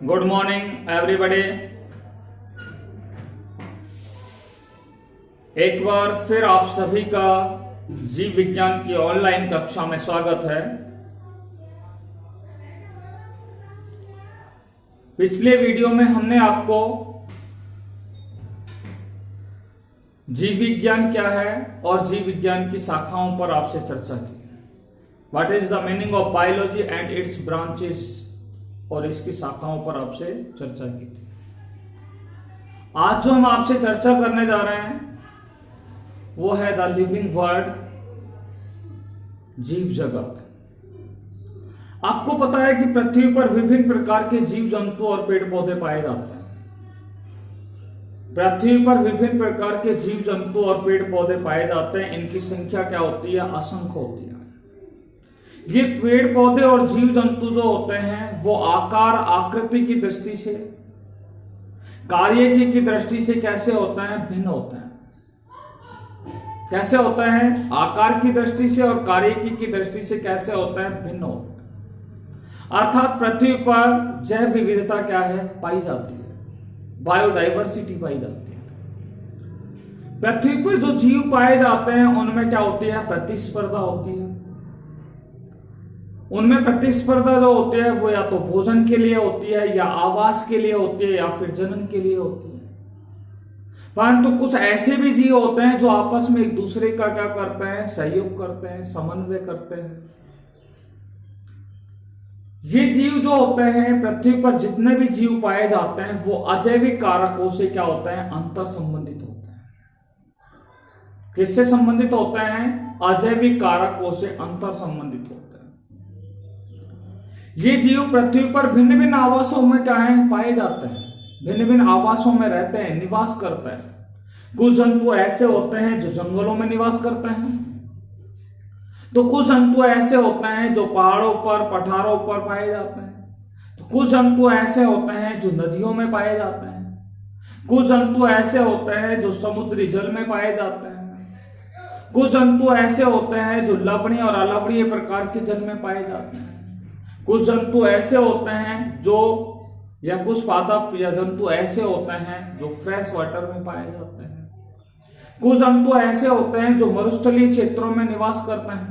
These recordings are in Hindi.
Good morning everybody. एक बार फिर आप सभी का जीव विज्ञान की ऑनलाइन कक्षा में स्वागत है। पिछले वीडियो में हमने आपको जीव विज्ञान क्या है और जीव विज्ञान की शाखाओं पर आपसे चर्चा की। What is the meaning of biology and it's branches, और इसकी शाखाओं पर आपसे चर्चा की थी। आज जो हम आपसे चर्चा करने जा रहे हैं वो है द लिविंग वर्ल्ड, जीव जगत। आपको पता है कि पृथ्वी पर विभिन्न प्रकार के जीव जंतु और पेड़ पौधे पाए जाते हैं। पृथ्वी पर विभिन्न प्रकार के जीव जंतु और पेड़ पौधे पाए जाते हैं। इनकी संख्या क्या होती है? असंख्य होती है। ये पेड़ पौधे और जीव जंतु जो होते हैं वो आकार आकृति की दृष्टि से, कार्यकी की दृष्टि से कैसे होते हैं? भिन्न होते हैं। कैसे होते हैं? आकार की दृष्टि से और कार्यकी की दृष्टि से कैसे होते हैं? भिन्न होते हैं। अर्थात पृथ्वी पर जैव विविधता क्या है? पाई जाती है, बायोडाइवर्सिटी पाई जाती है। पृथ्वी पर जो जीव पाए जाते हैं उनमें क्या होती है? प्रतिस्पर्धा होती है। उनमें प्रतिस्पर्धा जो होती है वो या तो भोजन के लिए होती है, या आवास के लिए होती है, या फिर जनन के लिए होती है। परंतु कुछ ऐसे भी जीव होते हैं जो आपस में एक दूसरे का क्या करते हैं? सहयोग करते हैं, समन्वय करते हैं। ये जीव जो होते हैं, पृथ्वी पर जितने भी जीव पाए जाते हैं वो अजैविक कारकों से क्या होते हैं? अंतर संबंधित होते हैं। किससे संबंधित होते हैं? अजैविक कारकों से अंतर संबंधित होते हैं। ये जीव पृथ्वी पर भिन्न भिन्न आवासों में क्या है? पाए जाते हैं। भिन्न भिन्न आवासों में रहते हैं, निवास करते हैं। कुछ जंतु ऐसे होते हैं जो जंगलों में निवास करते हैं, तो कुछ जंतु ऐसे होते हैं जो पहाड़ों पर, पठारों पर पाए जाते हैं, तो कुछ जंतु ऐसे होते हैं जो नदियों में पाए जाते हैं, कुछ जंतु ऐसे होते हैं जो समुद्री जल में पाए जाते हैं, कुछ जंतु ऐसे होते हैं जो लवणीय और अलवणीय प्रकार के जल में पाए जाते हैं, कुछ जंतु ऐसे होते हैं जो, या कुछ पादप या जंतु ऐसे होते हैं जो फ्रेश वाटर में पाए जाते हैं, कुछ जंतु ऐसे होते हैं जो मरुस्थलीय क्षेत्रों में निवास करते हैं,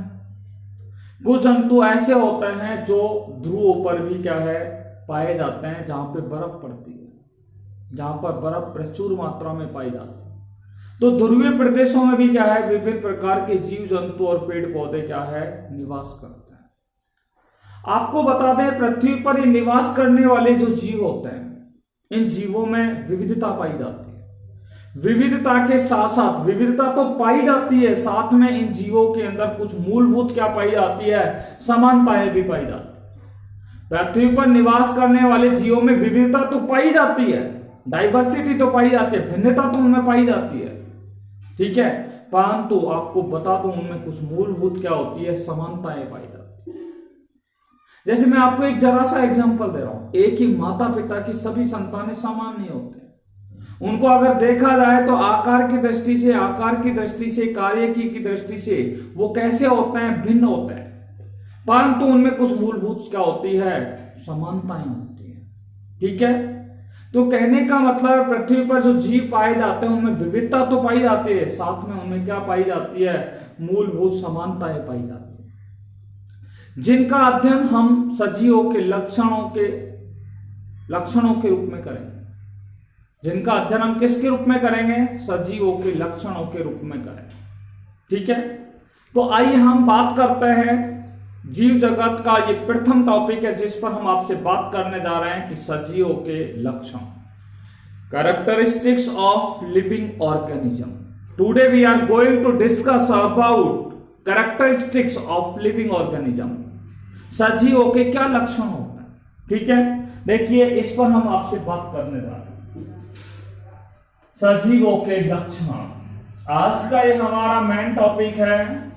कुछ जंतु ऐसे होते हैं जो ध्रुवों पर भी क्या है? पाए जाते हैं, जहां पे बर्फ पड़ती है, जहां पर बर्फ प्रचुर मात्रा में पाई जाती है। तो ध्रुवीय प्रदेशों में भी क्या है? विभिन्न प्रकार के जीव जंतु और पेड़ पौधे क्या है? निवास करते हैं। आपको बता दें, पृथ्वी पर ये निवास करने वाले जो जीव होते हैं, इन जीवों में विविधता पाई जाती है। विविधता के साथ साथ, विविधता तो पाई जाती है, साथ में इन जीवों के अंदर कुछ मूलभूत क्या पाई जाती है? समानताएं भी पाई जाती है। पृथ्वी पर निवास करने वाले जीवों में विविधता तो पाई जाती है, डाइवर्सिटी तो पाई जाती है, भिन्नता तो उनमें पाई जाती है, ठीक है। परंतु आपको बता दूं, उनमें कुछ मूलभूत क्या होती है? समानताएं पाई जाती है। जैसे मैं आपको एक जरा सा एग्जांपल दे रहा हूं। एक ही माता पिता की सभी संतानें समान नहीं होते। उनको अगर देखा जाए तो आकार की दृष्टि से, कार्यकी की दृष्टि से वो कैसे होते हैं? भिन्न होते हैं। परंतु उनमें कुछ मूलभूत क्या होती है? समानताएं होती है, ठीक है। तो कहने का मतलब, पृथ्वी पर जो जीव पाए जाते हैं उनमें विविधता तो पाई जाती है, साथ में उनमें क्या पाई जाती है? मूलभूत समानताएं पाई जाती है, जिनका अध्ययन हम सजीवों के लक्षणों के रूप में करेंगे। जिनका अध्ययन हम किसके रूप में करेंगे? सजीवों के लक्षणों के रूप में करेंगे, ठीक है। तो आइए हम बात करते हैं जीव जगत का। ये प्रथम टॉपिक है जिस पर हम आपसे बात करने जा रहे हैं कि सजीवों के लक्षण, characteristics of living organism. Today we are going to discuss about characteristics of living organism. सजीवों के क्या लक्षण होते हैं, ठीक है। देखिए, इस पर हम आपसे बात करने जा रहे हैं, सजीवों के लक्षण। आज का ये हमारा मेन टॉपिक है।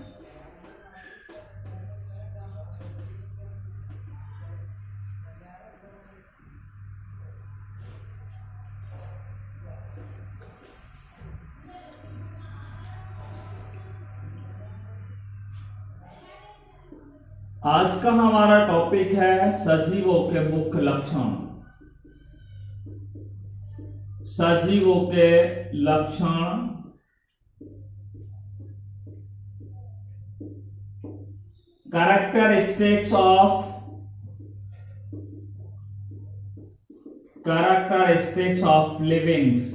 आज का हमारा टॉपिक है सजीवों के मुख्य लक्षण। सजीवों के लक्षण, कैरेक्टरिस्टिक्स ऑफ लिविंग्स।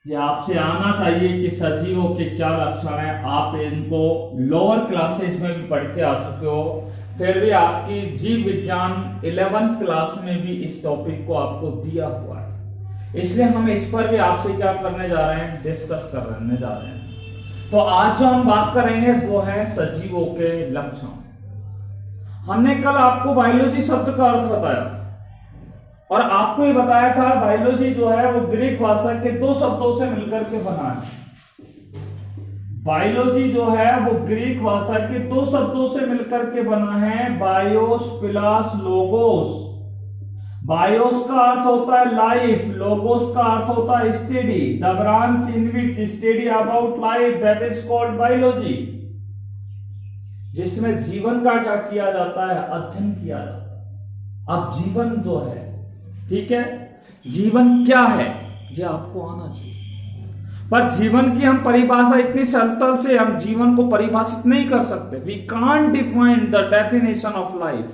ये आपसे आना चाहिए कि सजीवों के क्या लक्षण हैं। आप इनको लोअर क्लासेस में भी पढ़ के आ चुके हो, फिर भी आपकी जीव विज्ञान 11th क्लास में भी इस टॉपिक को आपको दिया हुआ है, इसलिए हम इस पर भी आपसे क्या करने जा रहे हैं, डिस्कस करने जा रहे हैं। तो आज जो हम बात करेंगे वो है सजीवों के लक्षण। हमने कल आपको बायोलॉजी शब्द का अर्थ बताया और आपको ये बताया था बायोलॉजी जो है वो ग्रीक भाषा के 2 शब्दों से मिलकर के बना है। बायोलॉजी जो है वो ग्रीक भाषा के 2 शब्दों से मिलकर के बना है, बायोस प्लस लोगोस। बायोस का अर्थ होता है लाइफ, लोगोस का अर्थ होता है study, the branch in which study about life, that is called biology. जिसमें जीवन का क्या किया जाता है, अध्ययन किया जाता है। अब जीवन जो है, ठीक है, जीवन क्या है ये आपको आना चाहिए, पर जीवन की हम परिभाषा इतनी सरलता से हम जीवन को परिभाषित नहीं कर सकते। We can't define the definition of life.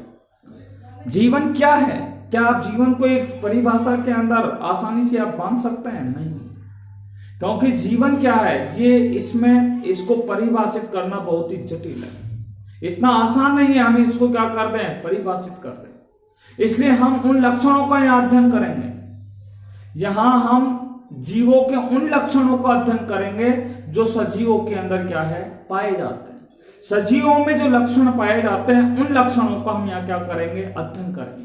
जीवन क्या है, क्या आप जीवन को एक परिभाषा के अंदर आसानी से आप बांध सकते हैं? नहीं, क्योंकि जीवन क्या है ये इसको परिभाषित करना बहुत ही जटिल है। इतना आसान नहीं है हम इसको क्या कर दें, परिभाषित कर दें। इसलिए हम उन लक्षणों का यहां अध्ययन करेंगे। यहां हम जीवों के उन लक्षणों का अध्ययन करेंगे जो सजीवों के अंदर क्या है, पाए जाते हैं। सजीवों में जो लक्षण पाए जाते हैं उन लक्षणों का हम यहां क्या करेंगे, अध्ययन करेंगे।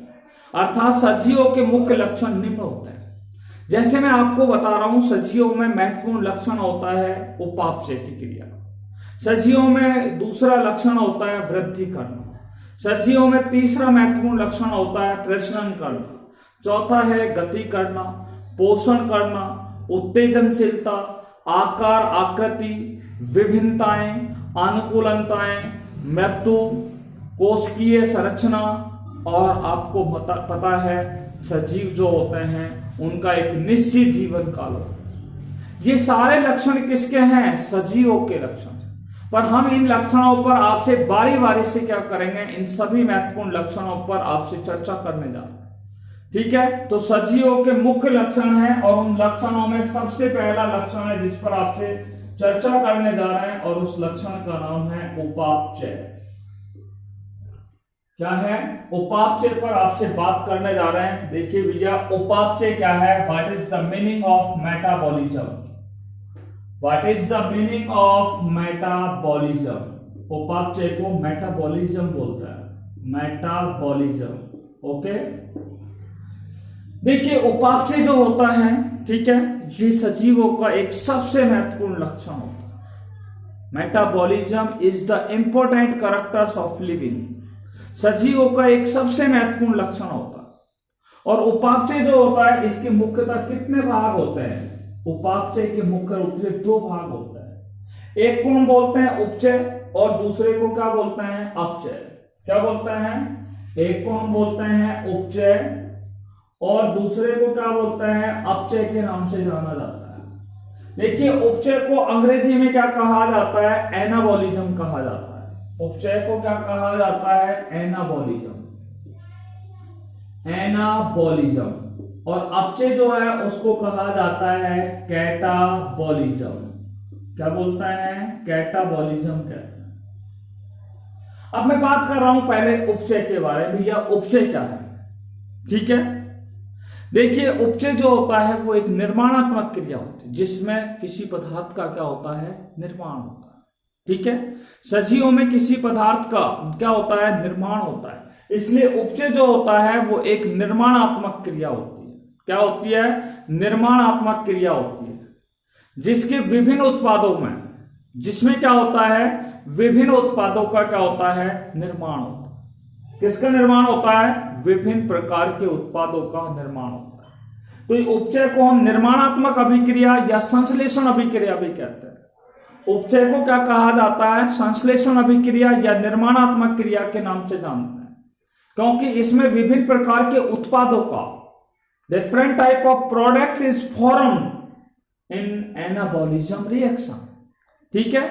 अर्थात सजीवों के मुख्य लक्षण निम्न होते हैं। जैसे मैं आपको बता रहा हूं, सजीवों में महत्वपूर्ण लक्षण होता है उपापचय की क्रिया। सजीवों में दूसरा लक्षण होता है वृद्धि करना। सजीवों में तीसरा महत्वपूर्ण लक्षण होता है प्रजनन करना। चौथा है गति करना, पोषण करना, उत्तेजनशीलता, आकार आकृति, विभिन्नताएं, अनुकूलताएं, मृत्यु, कोशिकीय संरचना, और आपको पता है सजीव जो होते हैं उनका एक निश्चित जीवन काल होता है। ये सारे लक्षण किसके हैं, सजीवों के लक्षण। पर हम इन लक्षणों पर आपसे बारी बारी से क्या करेंगे, इन सभी महत्वपूर्ण लक्षणों पर आपसे चर्चा करने जा रहे हैं, ठीक है। तो सजीवों के मुख्य लक्षण हैं और उन लक्षणों में सबसे पहला लक्षण है जिस पर आपसे चर्चा करने जा रहे हैं, और उस लक्षण का नाम है उपापचय। क्या है, उपापचय पर आपसे बात करने जा रहे हैं। देखिए भैया, उपापचय क्या है, what is the meaning of metabolism. What is the meaning of metabolism? उपापचय को मेटाबॉलिज्म बोलता है, मेटाबॉलिज्म। ओके, देखिए उपापचय जो होता है, ठीक है, ये सजीवों का एक सबसे महत्वपूर्ण लक्षण होता है। Metabolism is the important characters of living. सजीवों का एक सबसे महत्वपूर्ण लक्षण होता है। और उपापचय जो होता है इसके मुख्यतः कितने भाग होते हैं, उपापचय के मुख्य रूप से 2 भाग होता है। एक को हम बोलते हैं उपचय और दूसरे को क्या बोलते हैं, अपचय। क्या बोलते हैं, एक को हम बोलते हैं उपचय और दूसरे को क्या बोलते हैं, अपचय के नाम से जाना जाता है। देखिए उपचय को अंग्रेजी में क्या कहा जाता है, एनाबॉलिज्म कहा जाता है। उपचय को क्या कहा जाता है, एनाबॉलिज्म, एनाबॉलिज्म। और अपचय जो है उसको कहा जाता है कैटाबॉलिज्म। क्या बोलता है, कैटाबॉलिज्म कहते हैं। अब मैं बात कर रहा हूं पहले उपचय के बारे में। भैया उपचय क्या है, ठीक है। देखिए उपचय जो होता है वो एक निर्माणात्मक क्रिया होती है जिसमें किसी पदार्थ का क्या होता है, निर्माण होता है, ठीक है। सजीवों में किसी पदार्थ का क्या होता है, निर्माण होता है। इसलिए उपचय जो होता है वो एक निर्माणात्मक क्रिया होती है। क्या होती है, निर्माणात्मक क्रिया होती है, जिसके विभिन्न उत्पादों में, जिसमें क्या होता है, विभिन्न उत्पादों का क्या होता है, निर्माण होता है। किसका निर्माण होता है, विभिन्न प्रकार के उत्पादों का निर्माण होता है। तो उपचय को हम निर्माणात्मक अभिक्रिया या संश्लेषण अभिक्रिया भी कहते हैं। उपचय को क्या कहा जाता है? संश्लेषण अभिक्रिया या निर्माणात्मक क्रिया के नाम से जानते हैं, क्योंकि इसमें विभिन्न प्रकार के उत्पादों का different type of products is formed in anabolism reaction. ठीक है,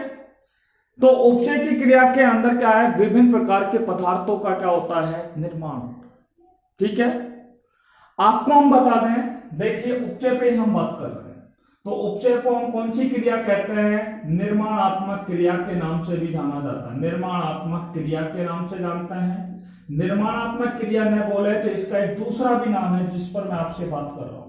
तो उपचय की क्रिया के अंदर क्या है? विभिन्न प्रकार के पदार्थों का क्या होता है? निर्माण होता है। ठीक है, आपको हम बता दें, देखिए उपचय पे हम बात कर रहे हैं, तो उपचय को हम कौन सी क्रिया कहते हैं? निर्माणात्मक क्रिया के नाम से भी जाना जाता है। निर्माणात्मक क्रिया के नाम से जानते हैं। निर्माणात्मक क्रिया न बोले तो इसका एक दूसरा भी नाम है जिस पर मैं आपसे बात कर रहा हूं।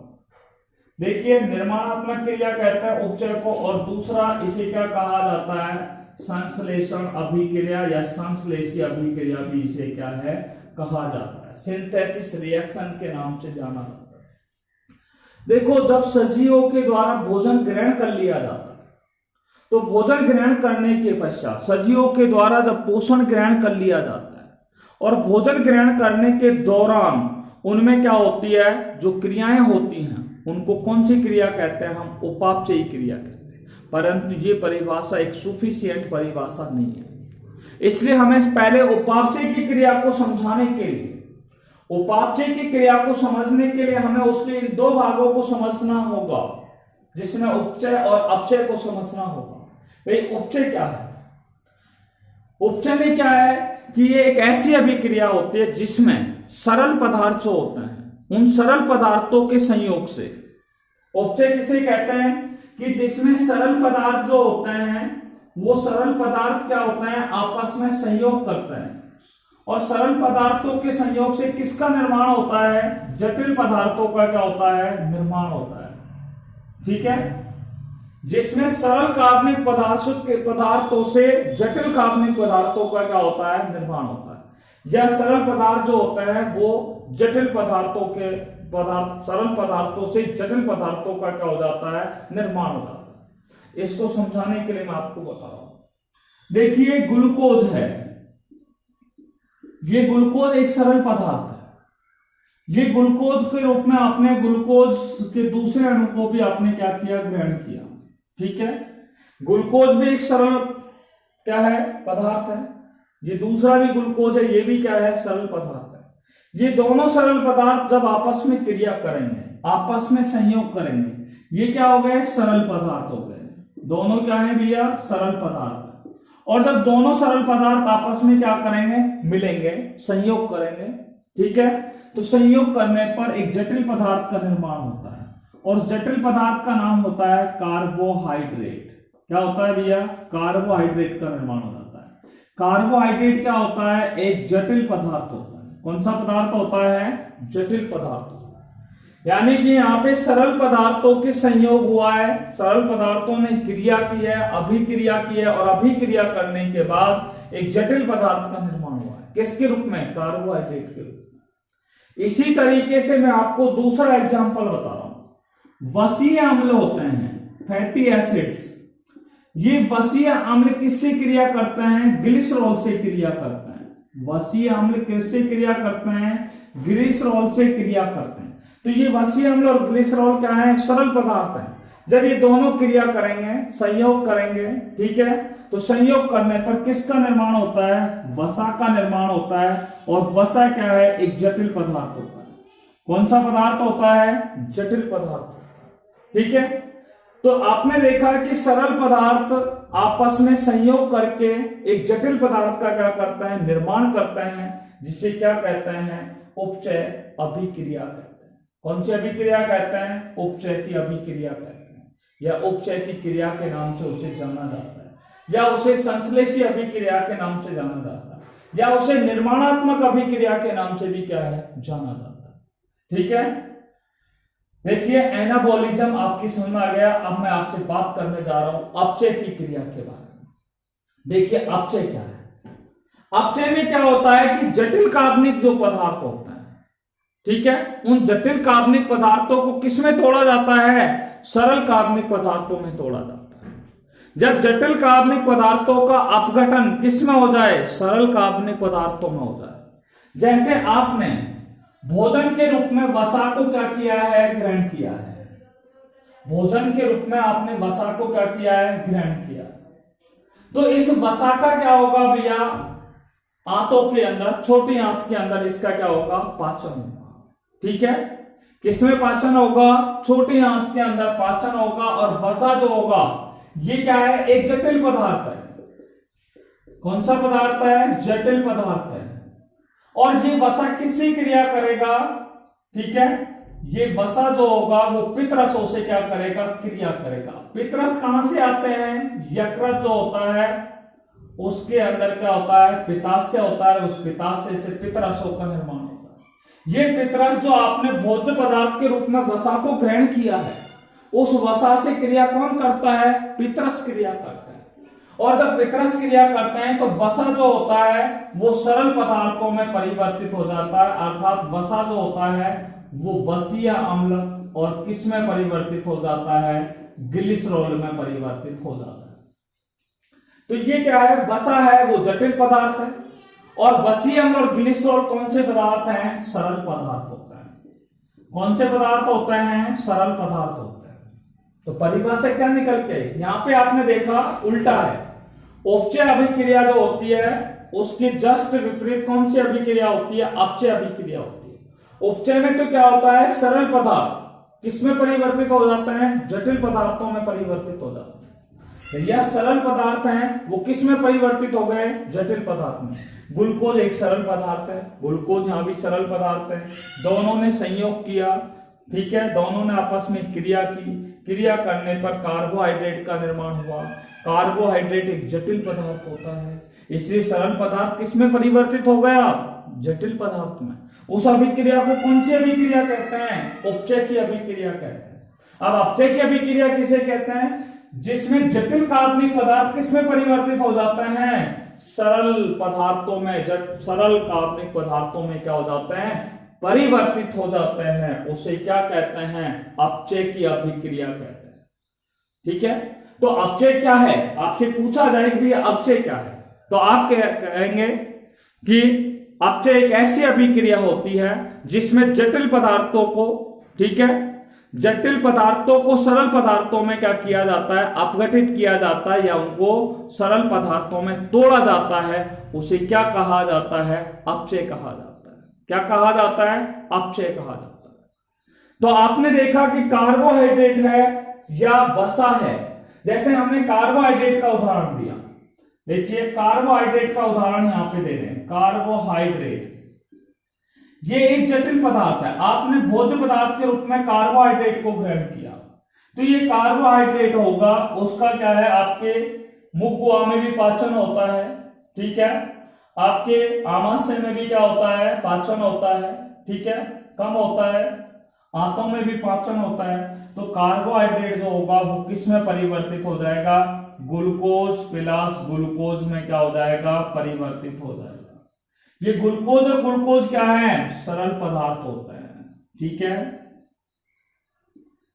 देखिए, निर्माणात्मक क्रिया कहते हैं उपचय को, और दूसरा इसे क्या कहा जाता है? संश्लेषण अभिक्रिया या संश्लेषी अभिक्रिया भी इसे क्या है? कहा जाता है। सिंथेसिस रिएक्शन के नाम से जाना जाता है। देखो, जब सजीवों के द्वारा भोजन ग्रहण कर लिया जाता है, तो भोजन ग्रहण करने के पश्चात सजीवों के द्वारा जब पोषण ग्रहण कर लिया जाता है और भोजन ग्रहण करने के दौरान उनमें क्या होती है? जो क्रियाएं होती हैं उनको कौन सी क्रिया कहते हैं? हम उपापचयी क्रिया कहते हैं। परंतु ये परिभाषा एक सुफिशिएंट परिभाषा नहीं है, इसलिए हमें पहले उपापचय की क्रिया को समझाने के लिए, उपापचय की क्रिया को समझने के लिए हमें उसके इन दो भागों को समझना होगा, जिसमें उपचय और अपचय को समझना होगा। भाई, उपचय क्या है? उपचय में क्या है कि ये एक ऐसी अभिक्रिया होती है जिसमें सरल पदार्थ जो होते हैं उन सरल पदार्थों के संयोग से, उपचय किसे कहते हैं? कि जिसमें सरल पदार्थ जो होते हैं वो सरल पदार्थ क्या होते हैं? आपस में संयोग करते हैं, और सरल पदार्थों के संयोग से किसका निर्माण होता है? जटिल पदार्थों का क्या होता है? निर्माण होता है। ठीक है, जिसमें सरल कार्बनिक पदार्थों से जटिल कार्बनिक पदार्थों का क्या होता है? निर्माण होता है। या सरल पदार्थ जो होते हैं वो जटिल पदार्थों के सरल पदार्थों से जटिल पदार्थों का क्या हो जाता है? निर्माण हो जाता है। इसको समझाने के लिए मैं आपको बता रहा हूं। देखिए, ग्लूकोज है, ये ग्लूकोज एक सरल पदार्थ है। ये ग्लूकोज के रूप में आपने ग्लूकोज के दूसरे अणु को भी आपने क्या किया? ग्रहण किया। ठीक है, ग्लूकोज भी एक सरल क्या है? पदार्थ है। ये दूसरा भी ग्लूकोज है, ये भी क्या है? सरल पदार्थ है। ये दोनों सरल पदार्थ जब आपस में क्रिया करेंगे, आपस में संयोग करेंगे, ये क्या हो गए? सरल पदार्थ हो गए। दोनों क्या है भैया? सरल पदार्थ। और जब दोनों सरल पदार्थ आपस में क्या करेंगे? मिलेंगे, संयोग करेंगे। ठीक है, तो संयोग करने पर एक जटिल पदार्थ का निर्माण होता है, और जटिल पदार्थ का नाम होता है कार्बोहाइड्रेट। क्या होता है भैया? कार्बोहाइड्रेट का निर्माण हो जाता है। कार्बोहाइड्रेट क्या होता है? एक जटिल पदार्थ होता है। कौन सा पदार्थ होता है? जटिल पदार्थ। यानी कि यहाँ पे सरल पदार्थों के संयोग हुआ है, सरल पदार्थों ने क्रिया की है, अभिक्रिया की है, और अभिक्रिया करने के बाद एक जटिल पदार्थ का निर्माण हुआ है। किसके रूप में? कार्बोहाइड्रेट के रूप में। इसी तरीके से मैं आपको दूसरा एग्जांपल बता रहा हूं। वसीय अम्ल होते हैं, फैटी एसिड्स। ये वसीय अम्ल किससे क्रिया करते हैं? ग्लिसरॉल से क्रिया करते हैं। वसीय अम्ल किससे क्रिया करते हैं? ग्लिसरॉल से क्रिया करते हैं। तो ये वसीय अम्ल और ग्लिसरॉल क्या है? सरल पदार्थ है। जब ये दोनों क्रिया करेंगे, संयोग करेंगे, ठीक है, तो संयोग करने पर किसका निर्माण होता है? वसा का निर्माण होता है। और वसा क्या है? एक जटिल पदार्थ होता है। कौन सा पदार्थ होता है? जटिल पदार्थ। ठीक है, तो आपने देखा कि सरल पदार्थ आपस में संयोग करके एक जटिल पदार्थ का क्या करते हैं? निर्माण करते हैं, जिसे क्या कहते हैं? उपचय अभिक्रिया कहते हैं। कौन सी अभिक्रिया कहते हैं? उपचय की अभिक्रिया कहते हैं, या उपचय की क्रिया के नाम से उसे जाना जाता है, या उसे संश्लेषी अभिक्रिया के नाम से जाना जाता है, या उसे निर्माणात्मक अभिक्रिया के नाम से भी क्या है? जाना जाता है। ठीक है, देखिए, एनाबॉलिज्म आपकी समझ में आ गया। अब मैं आपसे बात करने जा रहा हूं अपचय की क्रिया के बारे में। देखिए, अपचय क्या है? अपचय में क्या होता है कि जटिल कार्बनिक जो पदार्थ होता है, ठीक है, उन जटिल कार्बनिक पदार्थों को किसमें तोड़ा जाता है? सरल कार्बनिक पदार्थों में तोड़ा जाता है। जब जटिल कार्बनिक पदार्थों का अपघटन किसमें हो जाए? सरल कार्बनिक पदार्थों में हो जाए। जैसे आपने भोजन के रूप में वसा को क्या किया है? ग्रहण किया है। भोजन के रूप में आपने वसा को क्या किया है? ग्रहण किया। तो इस वसा का क्या होगा भैया, आंतों के अंदर, छोटी आंत के अंदर इसका क्या होगा, पाचन होगा। ठीक है, किसमें पाचन होगा, छोटी आंत के अंदर पाचन होगा। और वसा जो होगा ये क्या है, एक जटिल पदार्थ है। कौन सा पदार्थ है, जटिल पदार्थ है। और ये वसा किससे क्रिया करेगा, ठीक है, ये वसा जो होगा वो पितरसों से क्या करेगा, क्रिया करेगा। पितरस कहां से आते हैं, यकृत जो होता है उसके अंदर क्या होता है, पित्ताशय होता है, उस पित्ताशय से पितरसों का निर्माण होता है। ये पितरस जो आपने भोज्य पदार्थ के रूप में वसा को ग्रहण किया है, उस वसा से क्रिया कौन करता है, पितरस क्रिया करता है। और जब पितरस क्रिया करते हैं तो वसा जो होता है वो सरल पदार्थों में परिवर्तित हो जाता है, अर्थात वसा जो होता है वो वसीय अम्ल और किस में परिवर्तित हो जाता है, ग्लिसरॉल में परिवर्तित हो जाता है। तो ये क्या है, वसा है वो जटिल पदार्थ है, और वसीय अम्ल और ग्लिसरॉल कौन से पदार्थ हैं, सरल पदार्थ होते हैं। कौन से पदार्थ होते हैं, सरल पदार्थ होते हैं। तो परिभाषा क्या निकल के, यहां पे आपने देखा उल्टा है, उपचय अभिक्रिया जो होती है उसकी जस्ट विपरीत कौन सी अभिक्रिया होती है, अपचय अभिक्रिया होती है। उपचय में तो क्या होता है, सरल पदार्थ किसमें परिवर्तित हो जाते हैं, जटिल पदार्थों में परिवर्तित हो जाते हैं। यह सरल पदार्थ हैं वो किसमें परिवर्तित हो गए, जटिल पदार्थ में। ग्लूकोज एक सरल पदार्थ है, ग्लूकोज यहां भी सरल पदार्थ है। दोनों ने संयोग किया, ठीक है, दोनों ने आपस में क्रिया की, क्रिया करने पर कार्बोहाइड्रेट का निर्माण हुआ। कार्बोहाइड्रेट एक जटिल पदार्थ होता है, इसलिए सरल पदार्थ किसमें परिवर्तित हो गया, जटिल पदार्थ में। उस अभिक्रिया को कौन सी अभिक्रिया कहते हैं, उपचय की अभिक्रिया कहते हैं। अब अपचय की अभिक्रिया किसे कहते हैं, जिसमें जटिल कार्बनिक पदार्थ किसमें परिवर्तित हो जाते हैं, सरल पदार्थों में, सरल कार्बनिक पदार्थों में क्या हो जाते हैं, परिवर्तित हो जाते हैं। उसे क्या कहते हैं, अपचय की अभिक्रिया कहते हैं। ठीक है, तो अपचय क्या है, आपसे पूछा जाए कि अपचय क्या है, तो आप कहेंगे कि अपचय एक ऐसी अभिक्रिया होती है जिसमें जटिल पदार्थों को, ठीक है, जटिल पदार्थों को सरल पदार्थों में क्या किया जाता है, अपघटित किया जाता है, या उनको सरल पदार्थों में तोड़ा जाता है। उसे क्या कहा जाता है, अपचय कहा जाता है। क्या कहा जाता है, अपचय कहा जाता है। तो आपने देखा कि कार्बोहाइड्रेट है या वसा है। जैसे हमने कार्बोहाइड्रेट का उदाहरण दिया, देखिए कार्बोहाइड्रेट का उदाहरण यहां पे दे रहे हैं। कार्बोहाइड्रेट ये एक जटिल पदार्थ है, आपने भोज्य पदार्थ के रूप में कार्बोहाइड्रेट को ग्रहण किया, तो ये कार्बोहाइड्रेट होगा, उसका क्या है, आपके मुख गुहा में भी पाचन होता है, ठीक है, आपके आमाशय में भी क्या होता है, पाचन होता है, ठीक है, कम होता है, आंतों में भी पाचन होता है। तो कार्बोहाइड्रेट जो होगा वो किस में परिवर्तित हो जाएगा, ग्लूकोज प्लस ग्लूकोज में क्या हो जाएगा, परिवर्तित हो जाएगा। ये ग्लूकोज और ग्लूकोज क्या है, सरल पदार्थ होते हैं, ठीक है।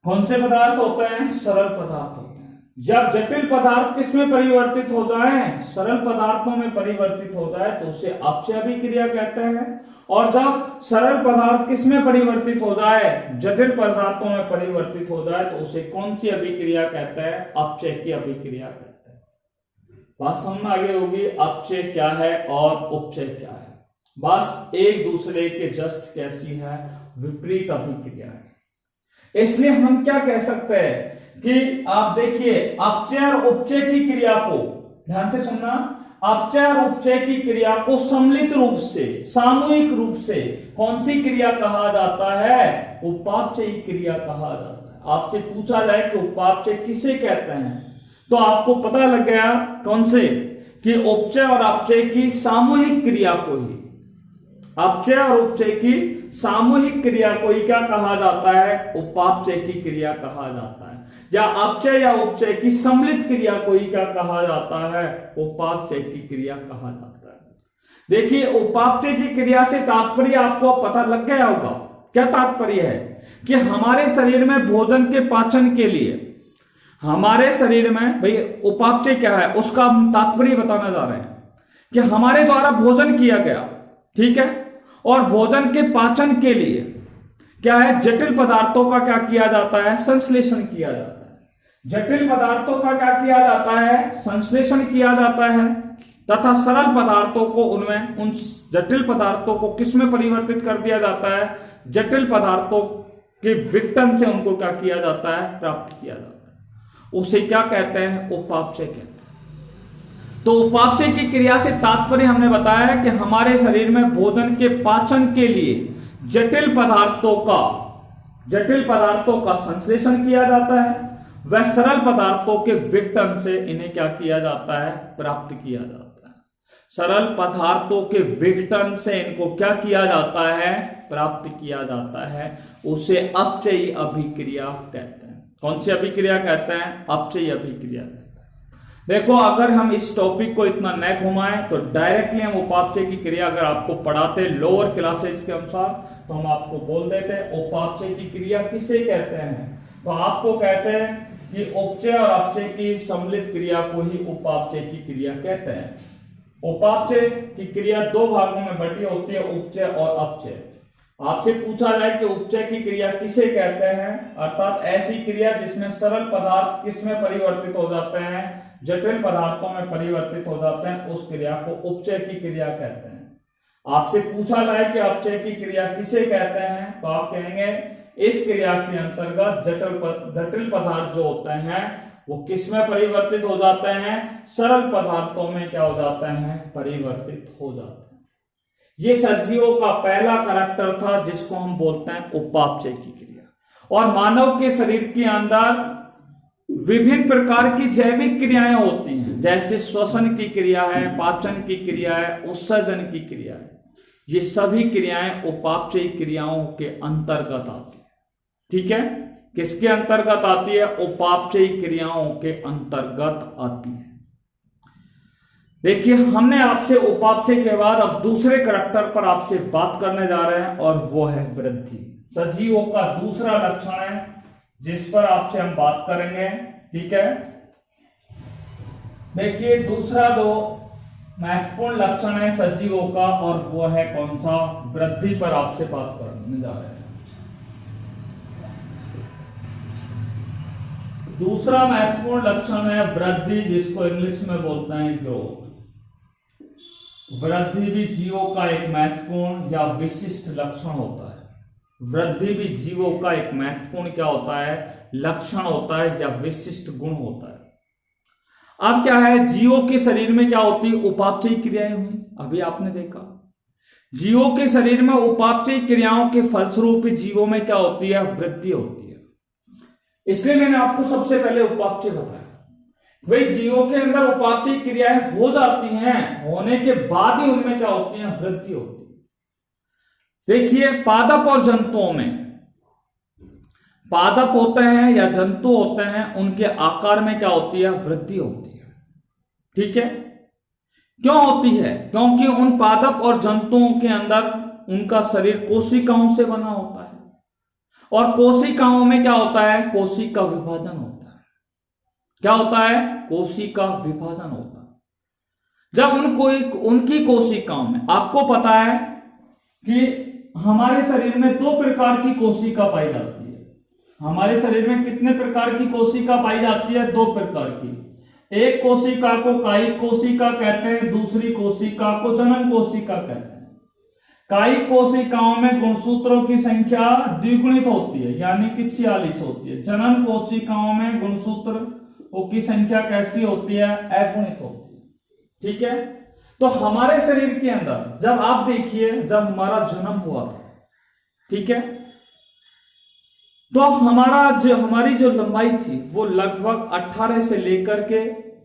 कौन से पदार्थ होते हैं, सरल पदार्थ होते हैं। जब जटिल पदार्थ किसमें परिवर्तित हो जाए, सरल पदार्थों में परिवर्तित हो जाए तो उसे अपचय अभिक्रिया कहते हैं। और जब सरल पदार्थ किसमें परिवर्तित हो जाए, जटिल पदार्थों में परिवर्तित हो जाए तो उसे कौन सी अभिक्रिया कहते हैं, अपचय की अभिक्रिया कहते हैं। बात समझ में आगे होगी, अपचय क्या है और उपचय क्या है। बस एक दूसरे के जस्ट कैसी है, विपरीत अभिक्रिया है। इसलिए हम क्या कह सकते हैं कि आप देखिए अपचय और उपचय की क्रिया को ध्यान से सुनना, अपचय और उपचय की क्रिया को सम्मिलित रूप से, सामूहिक रूप से कौन सी क्रिया कहा जाता है, उपापचय क्रिया कहा जाता है। आपसे पूछा जाए कि उपापचय किसे कहते हैं तो आपको पता लग गया कौन से, कि उपचय और अपचय की सामूहिक क्रिया को ही, अपचय और उपचय की सामूहिक क्रिया को ही क्या कहा जाता है, उपापचय की क्रिया कहा जाता है। या अपचय या उपचय की सम्मिलित क्रिया को ही क्या कहा जाता है, उपापचय की क्रिया कहा जाता है। देखिए उपापचय की क्रिया से तात्पर्य आपको पता लग गया होगा। क्या तात्पर्य है कि हमारे शरीर में भोजन के पाचन के लिए, हमारे शरीर में भाई उपापचय क्या है उसका हम तात्पर्य बताने जा रहे हैं कि हमारे द्वारा भोजन किया गया, ठीक है, और भोजन के पाचन के लिए क्या है, जटिल पदार्थों का क्या किया जाता है, संश्लेषण किया जाता है। जटिल पदार्थों का क्या किया जाता है, संश्लेषण किया जाता है, तथा सरल पदार्थों को उन जटिल पदार्थों को किस में परिवर्तित कर दिया जाता है, जटिल पदार्थों के विघटन से उनको क्या किया जाता है, प्राप्त किया जाता है। उसे क्या कहते हैं, उपापचय कहते हैं। तो उपापचय की क्रिया से तात्पर्य हमने बताया कि हमारे शरीर में भोजन के पाचन के लिए जटिल पदार्थों का संश्लेषण किया जाता है, वह सरल पदार्थों के विघटन से इन्हें क्या किया जाता है, प्राप्त किया जाता है। सरल पदार्थों के विघटन से इनको क्या किया जाता है, प्राप्त किया जाता है। उसे अपचयी अभिक्रिया कहते हैं। कौन सी अभिक्रिया कहते हैं, अपचयी अभिक्रिया कहते हैं। देखो, अगर हम इस टॉपिक को इतना न घुमाएं तो डायरेक्टली हम उपापचय की क्रिया अगर आपको पढ़ाते लोअर क्लासेज के अनुसार तो हम आपको बोल देते उपापचय की क्रिया किसे कहते हैं। तो आपको कहते हैं कि उपचय और अपचय की सम्मिलित क्रिया को ही उपापचय की क्रिया कहते हैं। उपापचय की क्रिया दो भागों में बटी होती है, उपचय और अपचय। आपसे पूछा जाए कि उपचय की क्रिया किसे कहते हैं, अर्थात ऐसी क्रिया जिसमें सरल पदार्थ किसमें परिवर्तित हो जाते हैं, जटिल पदार्थों में परिवर्तित हो जाते हैं, उस क्रिया को उपचय की क्रिया कहते हैं। आपसे पूछा जाए कि अपचय की क्रिया किसे कहते हैं, तो आप कहेंगे इस क्रिया के अंतर्गत जटिल पदार्थ जो होते हैं वो किसमें परिवर्तित हो जाते हैं, सरल पदार्थों में क्या हो जाते हैं, परिवर्तित हो जाते हैं। ये सजीवों का पहला करैक्टर था जिसको हम बोलते हैं उपापचय की क्रिया। और मानव के शरीर के अंदर विभिन्न प्रकार की जैविक क्रियाएं होती हैं, जैसे श्वसन की क्रिया है, पाचन की क्रिया है, उत्सर्जन की क्रिया है। ये सभी क्रियाएं उपापचयी क्रियाओं के अंतर्गत आती है। ठीक है, किसके अंतर्गत आती है, उपापचयी क्रियाओं के अंतर्गत आती है। देखिए, हमने आपसे उपापचय के बाद अब दूसरे करैक्टर पर आपसे बात करने जा रहे हैं और वो है वृद्धि। सजीवों का दूसरा लक्षण है जिस पर आपसे हम बात करेंगे। ठीक है, देखिए दूसरा जो महत्वपूर्ण लक्षण है सजीवों का और वो है कौन सा, वृद्धि पर आपसे बात करने जा रहे हैं। दूसरा महत्वपूर्ण लक्षण है वृद्धि, जिसको इंग्लिश में बोलते हैं ग्रोथ। वृद्धि भी जीवों का एक महत्वपूर्ण या विशिष्ट लक्षण होता है। वृद्धि भी जीवों का एक महत्वपूर्ण क्या होता है, लक्षण होता है या विशिष्ट गुण होता है। अब क्या है, जीवों के शरीर में क्या होती है, उपापचयी क्रियाएं हुई। अभी आपने देखा जीवों के शरीर में उपापचयी क्रियाओं के फलस्वरूप जीवों में क्या होती है, वृद्धि होती है। इसलिए मैंने आपको सबसे पहले उपापचय बताया। भाई जीवों के अंदर उपापचयी क्रियाएं हो जाती हैं, होने के बाद ही उनमें क्या होती है, वृद्धि होती है। देखिए, पादप और जंतुओं में, पादप होते हैं या जंतु होते हैं, उनके आकार में क्या होती है, वृद्धि होती है। ठीक है, क्यों होती है, क्योंकि उन पादप और जंतुओं के अंदर उनका शरीर कोशिकाओं से बना होता है और कोशिकाओं में क्या होता है, कोशिका विभाजन होता है। क्या होता है, कोशिका विभाजन होता है। जब उनकी कोशिकाओं में, आपको पता है कि हमारे शरीर में दो प्रकार की कोशिका पाई जाती है। हमारे शरीर में कितने प्रकार की कोशिका पाई जाती है, दो प्रकार की। एक कोशिका को कायिक कोशिका कहते हैं, दूसरी कोशिका को जनन कोशिका कहते हैं। कायिक कोशिकाओं में गुणसूत्रों की संख्या द्विगुणित होती है, यानी कि 46 होती है। जनन कोशिकाओं में गुणसूत्रों की संख्या कैसी होती है, अगुणित होती है। ठीक है, तो हमारे शरीर के अंदर जब आप देखिए, जब हमारा जन्म हुआ था, ठीक है, तो हमारी जो लंबाई थी वो लगभग 18 से लेकर के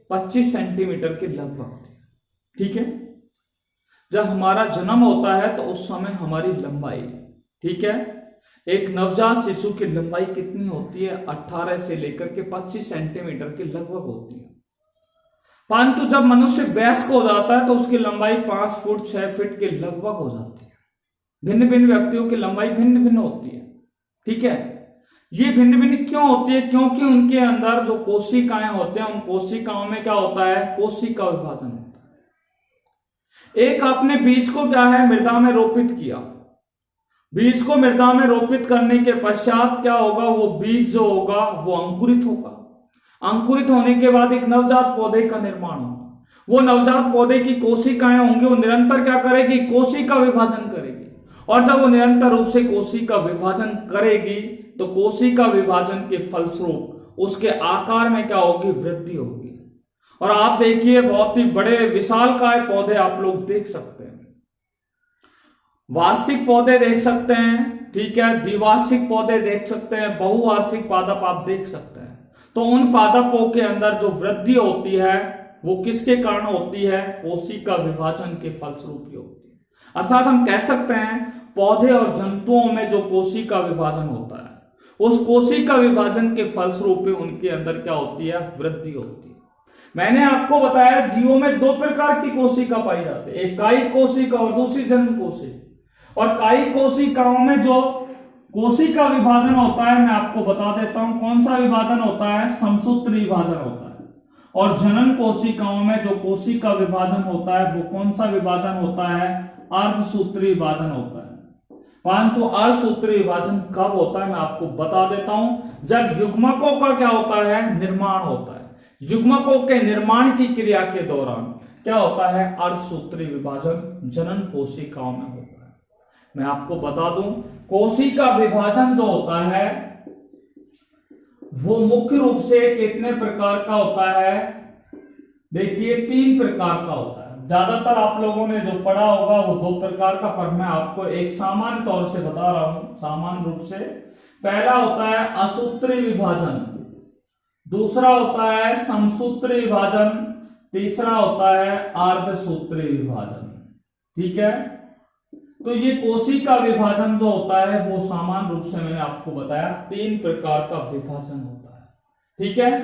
25 सेंटीमीटर के लगभग थी। ठीक है, जब हमारा जन्म होता है तो उस समय हमारी लंबाई, ठीक है, एक नवजात शिशु की लंबाई कितनी होती है, 18 से लेकर के 25 सेंटीमीटर के लगभग होती है। परंतु जब मनुष्य वयस्क हो जाता है तो उसकी लंबाई 5 फुट 6 फीट के लगभग हो जाती है। भिन्न भिन्न व्यक्तियों की लंबाई भिन्न भिन्न होती है। ठीक है, ये भिन्न भिन्न क्यों होती है, क्योंकि उनके अंदर जो कोशिकाएं होते हैं, उन कोशिकाओं में क्या होता है, कोशिका विभाजन होता है। एक आपने बीज को क्या है, मृदा में रोपित किया। बीज को मृदा में रोपित करने के पश्चात क्या होगा, वो बीज जो होगा वो अंकुरित होगा। अंकुरित होने के बाद एक नवजात पौधे का निर्माण होगा। वो नवजात पौधे की कोशिकाएं होंगी, वो निरंतर क्या करेगी, कोशिका विभाजन करेगी। और जब वो निरंतर रूप से कोशिका विभाजन करेगी तो कोशिका विभाजन के फलस्वरूप उसके आकार में क्या होगी, वृद्धि होगी। और आप देखिए बहुत ही बड़े विशालकाय पौधे आप लोग देख सकते हैं, वार्षिक पौधे देख सकते हैं, ठीक है, द्विवार्षिक पौधे देख सकते हैं, बहुवार्षिक पादप आप देख सकते हैं। तो उन पादपों के अंदर जो वृद्धि होती है वो किसके कारण होती है, कोशिका विभाजन के फलस्वरूप होती है। अर्थात हम कह सकते हैं पौधे और जंतुओं में जो कोशिका विभाजन होता है, उस कोशिका विभाजन के फलस्वरूप उनके अंदर क्या होती है, वृद्धि होती है। मैंने आपको बताया जीवों में दो प्रकार की कोशिका पाई जाती है, एक कायिक कोशिका और दूसरी जनन कोशिका। और कायिक कोशिकाओं में जो कोशिका विभाजन होता है, मैं आपको बता देता हूं कौन सा विभाजन होता है, समसूत्र विभाजन होता है। और जनन कोशिकाओं में जो कोशिका विभाजन होता है वो कौन सा विभाजन होता है, अर्धसूत्री विभाजन होता है। परंतु अर्धसूत्री विभाजन कब होता है मैं आपको बता देता हूं, जब युग्मकों का क्या होता है, निर्माण होता है। युग्मकों के निर्माण की क्रिया के दौरान क्या होता है, अर्धसूत्री विभाजन जनन कोशिकाओं में होता है। मैं आपको बता दूं कोशिका विभाजन जो होता है वो मुख्य रूप से कितने प्रकार का होता है, देखिए 3 प्रकार का होता है। ज्यादातर आप लोगों ने जो पढ़ा होगा वो 2 प्रकार का, पर मैं आपको एक सामान्य तौर से बता रहा हूं, सामान्य रूप से। पहला होता है असूत्री विभाजन, दूसरा होता है समसूत्री विभाजन, तीसरा होता है अर्धसूत्री विभाजन। ठीक है, तो ये कोशिका विभाजन जो होता है वो सामान्य रूप से मैंने आपको बताया 3 प्रकार का विभाजन होता है। ठीक है,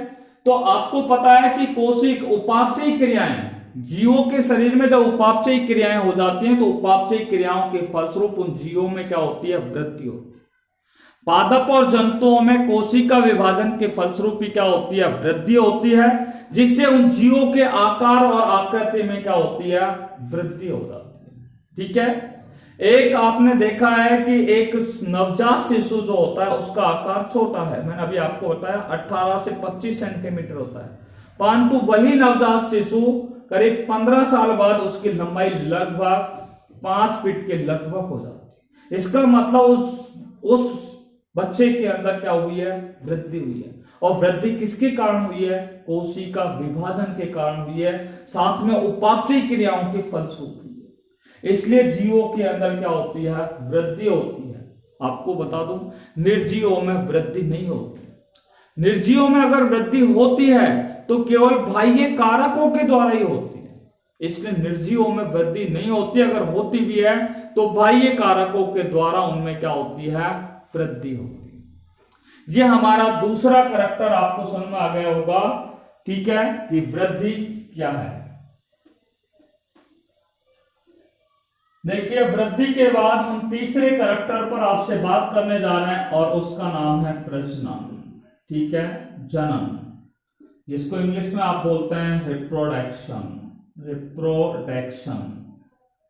तो आपको पता है कि कोशिक उपापचयी क्रियाएं, जीवों के शरीर में जब उपापचयी क्रियाएं हो जाती हैं तो उपापचयी क्रियाओं के फलस्वरूप उन जीवों में क्या होती है, वृद्धि होती है। पादप और जंतुओं में कोशिका विभाजन के फलस्वरूप क्या होती है, वृद्धि होती है, जिससे उन जीवों के आकार और आकृति में क्या होती है, वृद्धि हो जाती है। ठीक है, एक आपने देखा है कि एक नवजात शिशु जो होता है उसका आकार छोटा है, मैंने अभी आपको बताया 18 से 25 सेंटीमीटर होता है। परंतु वही नवजात शिशु करीब 15 साल बाद उसकी लंबाई लगभग 5 फीट के लगभग हो जाती है। इसका मतलब उस बच्चे के अंदर क्या हुई है, वृद्धि हुई है। और वृद्धि किसके कारण हुई है, कोशिका विभाजन के कारण हुई है, साथ में उपापचयी क्रियाओं के फलस्वरूप हुई है। इसलिए जीवों के अंदर क्या होती है, वृद्धि होती है। आपको बता दूं निर्जीवों में वृद्धि नहीं होती। निर्जीवों में अगर वृद्धि होती है तो केवल बाह्य कारकों के द्वारा ही होती है, इसलिए निर्जीवों में वृद्धि नहीं होती। अगर होती भी है तो बाह्य कारकों के द्वारा उनमें क्या होती है, वृद्धि होती है। ये हमारा दूसरा करैक्टर आपको समझ में आ गया होगा। ठीक है, कि वृद्धि क्या है। देखिए वृद्धि के बाद हम तीसरे करैक्टर पर आपसे बात करने जा रहे हैं और उसका नाम है प्रजनन। ठीक है, जनन, जिसको इंग्लिश में आप बोलते हैं रिप्रोडक्शन। रिप्रोडक्शन,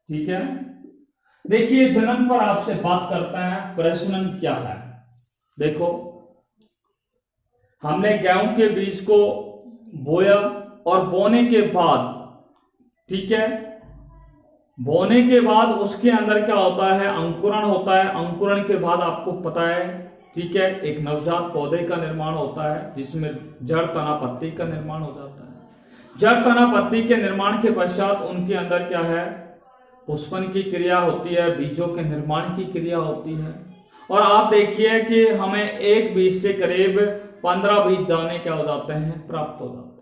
ठीक है। देखिए जनन पर आपसे बात करते हैं, प्रजनन क्या है। देखो हमने गेहूं के बीज को बोया और बोने के बाद, ठीक है, बोने के बाद उसके अंदर क्या होता है, अंकुरण होता है। अंकुरण के बाद आपको पता है, ठीक है, एक नवजात पौधे का निर्माण होता है जिसमें जड़ तना पत्ती का निर्माण हो जाता है। जड़ तना पत्ती के निर्माण के पश्चात उनके अंदर क्या है, पुष्पन की क्रिया होती है, बीजों के निर्माण की क्रिया होती है। और आप देखिए कि हमें एक बीज से करीब 15 बीज दाने क्या हो जाते हैं, प्राप्त हो जाते हैं।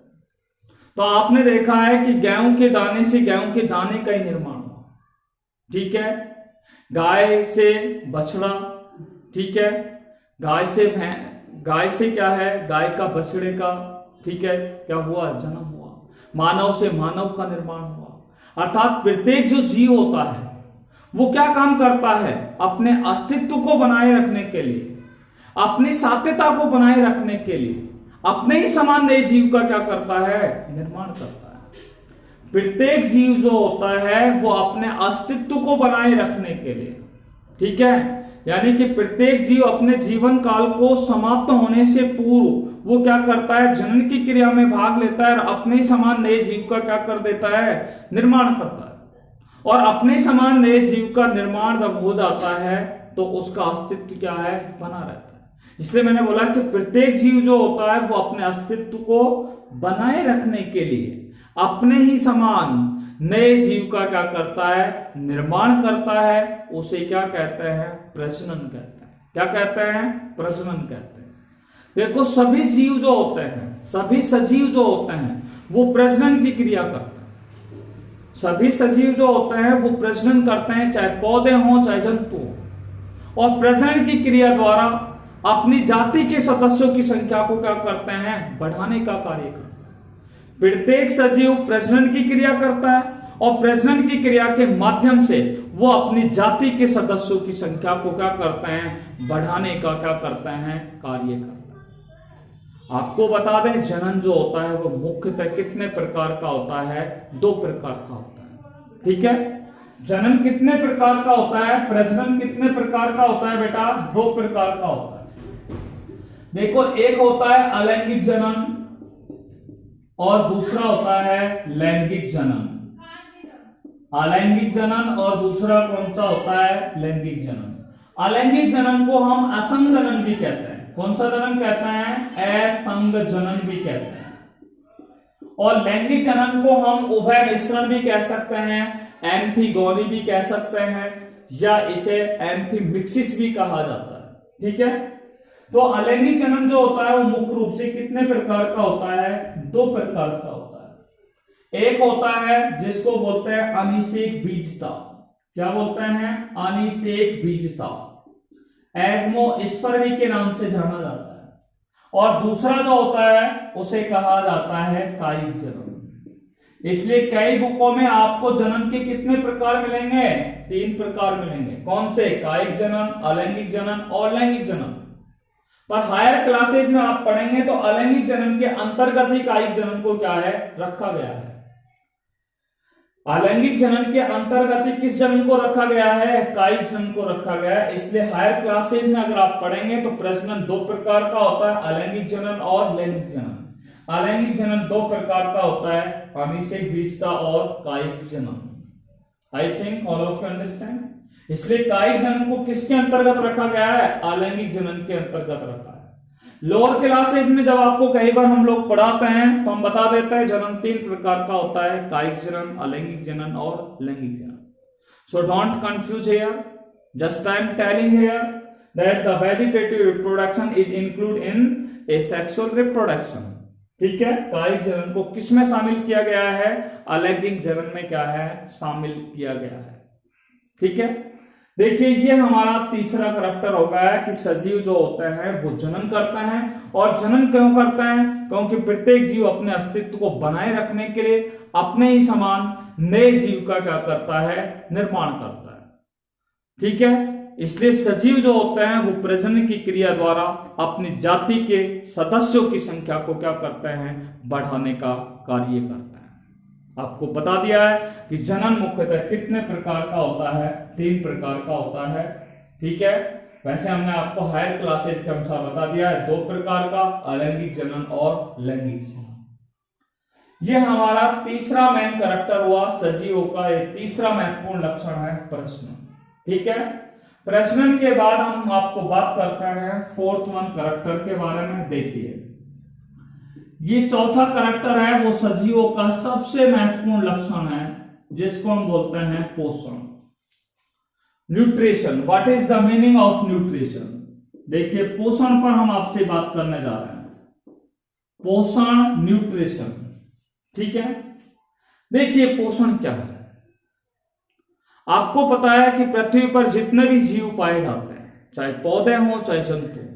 तो आपने देखा है कि गेहूं के दाने से गेहूं के दाने का ही निर्माण हुआ। ठीक है, गाय से बछड़ा, ठीक है, गाय से क्या है, गाय का बछड़े का, ठीक है, क्या हुआ, जन्म हुआ। मानव से मानव का निर्माण हुआ। अर्थात प्रत्येक जो जीव होता है वो क्या काम करता है, अपने अस्तित्व को बनाए रखने के लिए, अपनी सात्यता को बनाए रखने के लिए अपने ही समान नए जीव का क्या करता है, निर्माण करता है। प्रत्येक जीव जो होता है वो अपने अस्तित्व को बनाए रखने के लिए, ठीक है, यानी कि प्रत्येक जीव अपने जीवन काल को समाप्त होने से पूर्व वो क्या करता है, जनन की क्रिया में भाग लेता है और अपने समान नए जीव का क्या कर देता है, निर्माण करता है। और अपने समान नए जीव का निर्माण जब हो जाता है तो उसका अस्तित्व क्या है, बना रहता है। इसलिए मैंने बोला कि प्रत्येक जीव जो होता है वो अपने अस्तित्व को बनाए रखने के लिए अपने ही समान नए जीव का क्या करता है, निर्माण करता है। उसे क्या कहते हैं, प्रजनन कहते हैं। क्या कहते हैं, प्रजनन कहते हैं। देखो सभी जीव जो होते हैं, सभी सजीव जो होते हैं वो प्रजनन की क्रिया करते हैं। सभी सजीव जो होते हैं वो प्रजनन करते हैं, चाहे पौधे हों चाहे जंतु हो। और प्रजनन की क्रिया द्वारा अपनी जाति के सदस्यों की संख्या को क्या करते हैं, बढ़ाने का कार्य करते हैं। प्रत्येक सजीव प्रजनन की क्रिया करता है और प्रजनन की क्रिया के माध्यम से वो अपनी जाति के सदस्यों की संख्या को क्या करते हैं, बढ़ाने का क्या करते हैं, कार्य करते हैं। आपको बता दें जनन जो होता है वो मुख्यतः कितने प्रकार का होता है, 2 प्रकार का होता है। ठीक है, जनन कितने प्रकार का होता है, प्रजनन कितने प्रकार का होता है बेटा, 2 प्रकार का होता है। देखो एक होता है अलैंगिक जनन और दूसरा होता है लैंगिक जनन। अलैंगिक जनन और दूसरा कौन सा होता है, लैंगिक जनन। अलैंगिक जनन को हम असंग जनन भी कहते हैं। कौन सा जनन कहते हैं, असंग जनन भी कहते हैं। और लैंगिक जनन को हम उभय मिश्रण भी कह सकते हैं, एम्फीगोनी भी कह सकते हैं, या इसे एम्फीमिक्सिस भी कहा जाता है। ठीक है, तो अलैंगिक जनन जो होता है वो मुख्य रूप से कितने प्रकार का होता है, 2 प्रकार का होता है। एक होता है जिसको बोलते हैं अनिषेक बीजता। क्या बोलते हैं, अनिषेक बीजता, एग्मोस्पर्मी के नाम से जाना जाता है। और दूसरा जो होता है उसे कहा जाता है कायिक जनन। इसलिए कई बुकों में आपको जनन के कितने प्रकार मिलेंगे, 3 प्रकार मिलेंगे। कौन से, कायिक जनन, अलैंगिक जनन और लैंगिक जनन। पर हायर क्लासेज में आप पढ़ेंगे तो अलैंगिक जनन के अंतर्गत ही कायिक जनन को क्या है, रखा गया है। अलैंगिक जनन के अंतर्गत ही किस जनन को रखा गया है, कायिक जनन को रखा गया है। इसलिए हायर क्लासेज में अगर आप पढ़ेंगे तो प्रजनन 2 प्रकार का होता है, अलैंगिक जनन और लैंगिक जनन। अलैंगिक जनन 2 प्रकार का होता है, अनिषेक बीजता और कायिक जनन। I think all of you understand. इसलिए कायिक जनन को किसके अंतर्गत रखा गया है, अलैंगिक जनन के अंतर्गत रखा है। लोअर क्लासेज में जब आपको कई बार हम लोग पढ़ाते हैं तो हम बता देते हैं जनन 3 प्रकार का होता है, कायिक जनन, अलैंगिक जनन और लैंगिक जनन। So don't confuse here, just I am telling here that the vegetative reproduction is include in asexual reproduction. ठीक है, कायिक जनन को किसमें शामिल किया गया है, अलैंगिक जनन में क्या है, शामिल किया गया है। ठीक है, देखिए ये हमारा तीसरा करैक्टर हो गया है कि सजीव जो होते हैं वो जनन करते हैं। और जनन क्यों करते हैं, क्योंकि प्रत्येक जीव अपने अस्तित्व को बनाए रखने के लिए अपने ही समान नए जीव का क्या करता है, निर्माण करता है। ठीक है, इसलिए सजीव जो होते हैं वो प्रजनन की क्रिया द्वारा अपनी जाति के सदस्यों की संख्या को क्या करते हैं, बढ़ाने का कार्य करते हैं। आपको बता दिया है कि जनन मुख्यतः कितने प्रकार का होता है, 3 प्रकार का होता है। ठीक है, वैसे हमने आपको हायर क्लासेज के अनुसार बता दिया है 2 प्रकार का, अलैंगिक जनन और लैंगिक जनन। यह हमारा तीसरा मेन कैरेक्टर हुआ सजीवों का, ये तीसरा महत्वपूर्ण लक्षण है प्रजनन। ठीक है, प्रजनन के बाद हम आपको बात करते हैं 4th वन कैरेक्टर के बारे में। देखिए ये चौथा कैरेक्टर है वो सजीवों का सबसे महत्वपूर्ण लक्षण है, जिसको हम बोलते हैं पोषण, nutrition. What is the meaning of nutrition? देखिए पोषण पर हम आपसे बात करने जा रहे हैं, पोषण, न्यूट्रिशन। ठीक है, देखिए पोषण क्या है। आपको पता है कि पृथ्वी पर जितने भी जीव पाए जाते हैं, चाहे पौधे हों चाहे जंतु,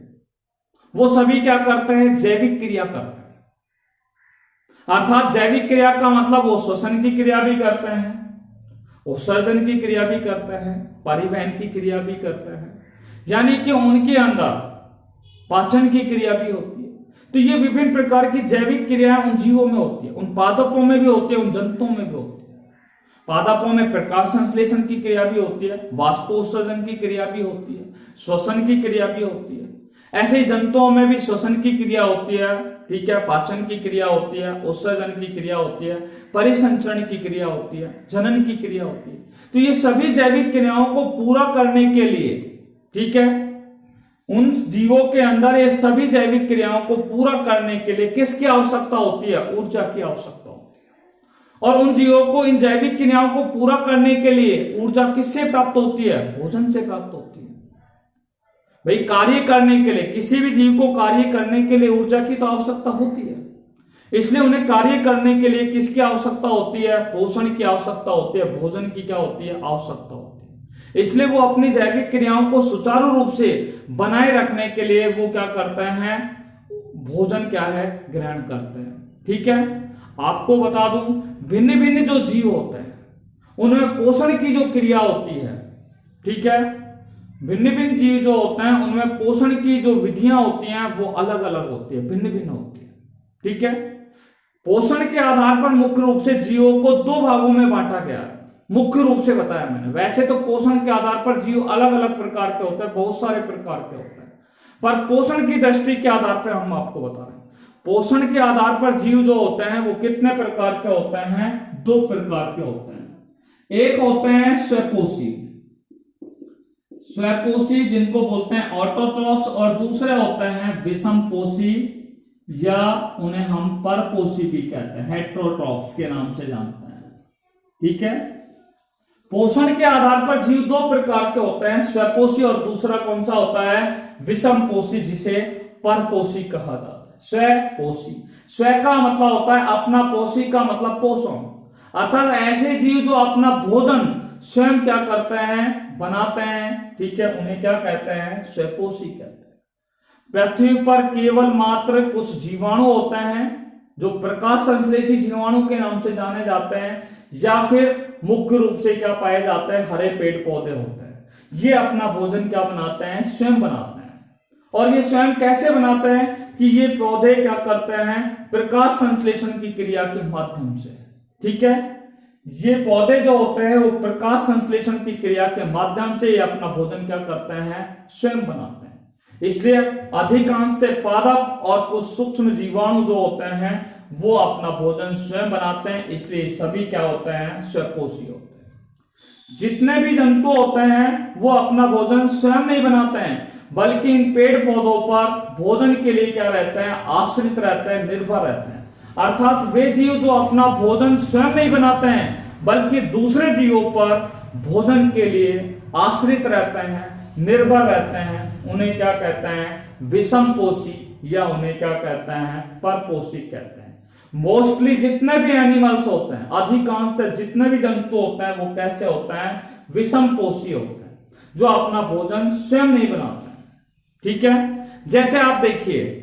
वो सभी क्या करते हैं, जैविक क्रिया करते हैं। अर्थात जैविक क्रिया का मतलब वो श्वसन की क्रिया भी करते हैं, उत्सर्जन की क्रिया भी करते हैं, परिवहन की क्रिया भी करते हैं, यानी कि उनके अंदर पाचन की क्रिया भी होती है। तो ये विभिन्न प्रकार की जैविक क्रियाएं उन जीवों में होती है, उन पादपों में भी होती है, उन जंतुओं में भी होती है। पादपों में प्रकाश संश्लेषण की क्रिया भी होती है, वाष्पोत्सर्जन की क्रिया भी होती है, श्वसन की क्रिया भी होती है। ऐसे ही जंतुओं में भी श्वसन की क्रिया होती है, ठीक है, पाचन की क्रिया होती है, उत्सर्जन की क्रिया होती है, परिसंचरण की क्रिया होती है, जनन की क्रिया होती है। तो ये सभी जैविक क्रियाओं को पूरा करने के लिए, ठीक है, उन जीवों के अंदर ये सभी जैविक क्रियाओं को पूरा करने के लिए किसकी आवश्यकता होती है? ऊर्जा की आवश्यकता होती है। और उन जीवों को इन जैविक क्रियाओं को पूरा करने के लिए ऊर्जा किससे प्राप्त होती है? भोजन से प्राप्त होती है। भाई कार्य करने के लिए, किसी भी जीव को कार्य करने के लिए ऊर्जा की तो आवश्यकता होती है, इसलिए उन्हें कार्य करने के लिए किसकी आवश्यकता होती है? पोषण की आवश्यकता होती है, भोजन की क्या होती है? आवश्यकता होती है। इसलिए वो अपनी जैविक क्रियाओं को सुचारू रूप से बनाए रखने के लिए वो क्या करते हैं? भोजन क्या है? ग्रहण करते हैं। ठीक है, आपको बता दूं, भिन्न भिन्न जो जीव होते हैं उनमें पोषण की जो क्रिया होती है, ठीक है, भिन्न भिन्न जीव जो होते हैं उनमें पोषण की जो विधियां होती हैं वो अलग अलग होती है, भिन्न भिन्न होती है। ठीक है, पोषण के आधार पर मुख्य रूप से जीवों को दो भागों में बांटा गया है, मुख्य रूप से बताया मैंने। वैसे तो पोषण के आधार पर जीव अलग अलग प्रकार के होते हैं, बहुत सारे प्रकार के होते हैं, पर पोषण की दृष्टि के आधार पर हम आपको बता रहे हैं। पोषण के आधार पर जीव जो होते हैं वो कितने प्रकार के होते हैं? दो प्रकार के होते हैं। एक होते हैं स्वपोषी, स्वपोषी जिनको बोलते हैं ऑटोट्रॉफ्स, और दूसरे होते हैं विषमपोषी या उन्हें हम परपोषी भी कहते हैं, हेट्रोट्रॉफ्स के नाम से जानते हैं। ठीक है, पोषण के आधार पर जीव दो प्रकार के होते हैं, स्वपोषी और दूसरा कौन सा होता है? विषमपोषी, जिसे परपोषी कहा जाता है। स्वपोषी, स्व का मतलब होता है अपना, पोषी का मतलब पोषण, अर्थात ऐसे जीव जो अपना भोजन स्वयं क्या करते हैं? बनाते हैं। ठीक है, उन्हें क्या कहते हैं? स्वपोषी कहते हैं। पृथ्वी पर केवल मात्र कुछ जीवाणु होते हैं जो प्रकाश संश्लेषी जीवाणु के नाम से जाने जाते हैं, या फिर मुख्य रूप से क्या पाए जाते हैं? हरे पेड़ पौधे होते हैं। ये अपना भोजन क्या बनाते हैं? स्वयं बनाते हैं। और ये स्वयं कैसे बनाते हैं? कि ये पौधे क्या करते हैं? प्रकाश संश्लेषण की क्रिया के माध्यम से। ठीक है, ये पौधे जो होते हैं वो प्रकाश संश्लेषण की क्रिया के माध्यम से ये अपना भोजन क्या करते हैं? स्वयं बनाते हैं। इसलिए अधिकांशतः पादप और कुछ सूक्ष्म जीवाणु जो होते हैं वो अपना भोजन स्वयं बनाते हैं, इसलिए सभी क्या होते हैं? स्वपोषी होते हैं। जितने भी जंतु होते हैं वो अपना भोजन स्वयं नहीं बनाते हैं, बल्कि इन पेड़ पौधों पर भोजन के लिए क्या रहते हैं? आश्रित रहते हैं, निर्भर रहते हैं। अर्थात वे जीव जो अपना भोजन स्वयं नहीं बनाते हैं बल्कि दूसरे जीवों पर भोजन के लिए आश्रित रहते हैं, निर्भर रहते हैं, उन्हें क्या कहते हैं? विषमपोषी, या उन्हें क्या कहते हैं? परपोषी कहते हैं। मोस्टली जितने भी एनिमल्स होते हैं, अधिकांशतः जितने भी जंतु होते हैं वो कैसे होते हैं? विषमपोषी होते हैं, जो अपना भोजन स्वयं नहीं बनाते हैं। ठीक है, जैसे आप देखिए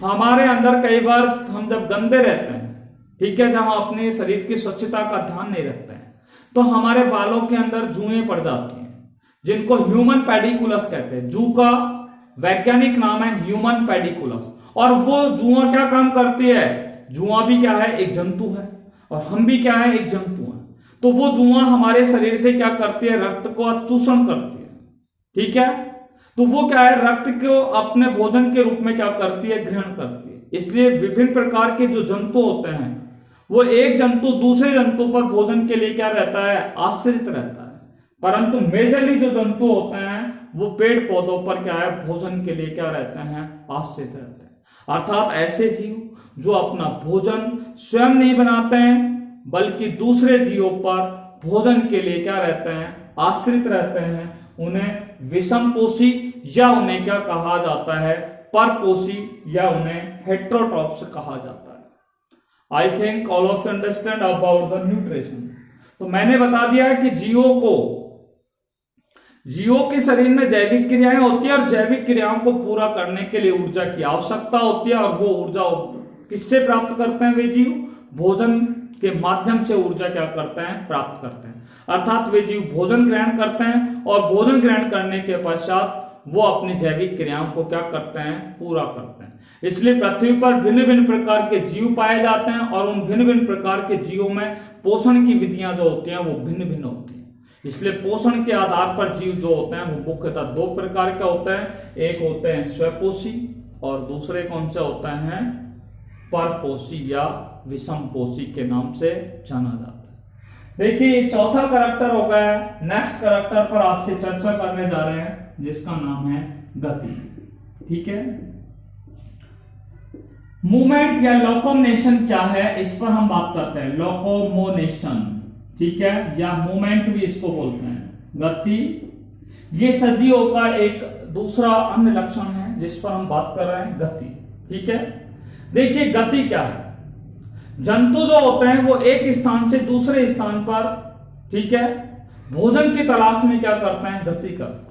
हमारे अंदर कई बार हम जब गंदे रहते हैं, ठीक है, जब हम अपने शरीर की स्वच्छता का ध्यान नहीं रखते हैं, तो हमारे बालों के अंदर जुएं पड़ जाती हैं, जिनको ह्यूमन पेडिकुलस कहते हैं। जू का वैज्ञानिक नाम है ह्यूमन पेडिकुलस। और वो जुआ क्या काम करती है? जुआ भी क्या है? एक जंतु है, और हम भी क्या है? एक जंतु है। तो वो जुआ हमारे शरीर से क्या करती है? रक्त को चूषण करती है। ठीक है, तो वो क्या है? रक्त को अपने भोजन के रूप में क्या करती है? ग्रहण करती है। इसलिए विभिन्न प्रकार के जो जंतु होते हैं वो एक जंतु दूसरे जंतु पर भोजन के लिए क्या रहता है? आश्रित रहता है। परंतु मेजरली जो जंतु होते हैं वो पेड़ पौधों पर क्या है? भोजन के लिए क्या रहते हैं? आश्रित रहते हैं। अर्थात ऐसे जीव जो अपना भोजन स्वयं नहीं बनाते हैं बल्कि दूसरे जीवों पर भोजन के लिए क्या रहते हैं? आश्रित रहते हैं, उन्हें विषमपोषी या उन्हें क्या कहा जाता है? परपोषी, या उन्हें हेट्रोट्रॉप्स कहा जाता है। I think all of you understand about the nutrition. तो मैंने बता दिया है कि जीवों के शरीर में जैविक क्रियाएं होती है, और जैविक क्रियाओं को पूरा करने के लिए ऊर्जा की आवश्यकता होती है। और वो ऊर्जा किससे प्राप्त करते हैं वे जीव? भोजन के माध्यम से ऊर्जा क्या करते हैं? प्राप्त करते हैं। अर्थात वे जीव भोजन ग्रहण करते हैं, और भोजन ग्रहण करने के पश्चात वो अपनी जैविक क्रियाओं को क्या करते हैं? पूरा करते हैं। इसलिए पृथ्वी पर भिन्न भिन्न प्रकार के जीव पाए जाते हैं, और उन भिन्न भिन्न प्रकार के जीवों में पोषण की विधियां जो होती हैं वो भिन्न भिन्न होती हैं। इसलिए पोषण के आधार पर जीव जो होते हैं वो मुख्यतः दो प्रकार के होते हैं, एक होते हैं स्वपोषी और दूसरे कौन से होते हैं परपोषी या विषमपोषी के नाम से जाना जाता है। देखिए चौथा करैक्टर हो गया। नेक्स्ट करैक्टर पर आपसे चर्चा करने जा रहे हैं जिसका नाम है गति। ठीक है, मूवमेंट या लोकोमोशन क्या है इस पर हम बात करते हैं। लोकोमोशन, ठीक है, या मूवमेंट भी इसको बोलते हैं। गति ये सजीवों का एक दूसरा अन्य लक्षण है जिस पर हम बात कर रहे हैं, गति। ठीक है, देखिए गति क्या है। जंतु जो होते हैं वो एक स्थान से दूसरे स्थान पर, ठीक है, भोजन की तलाश में क्या करते हैं, गति करते हैं।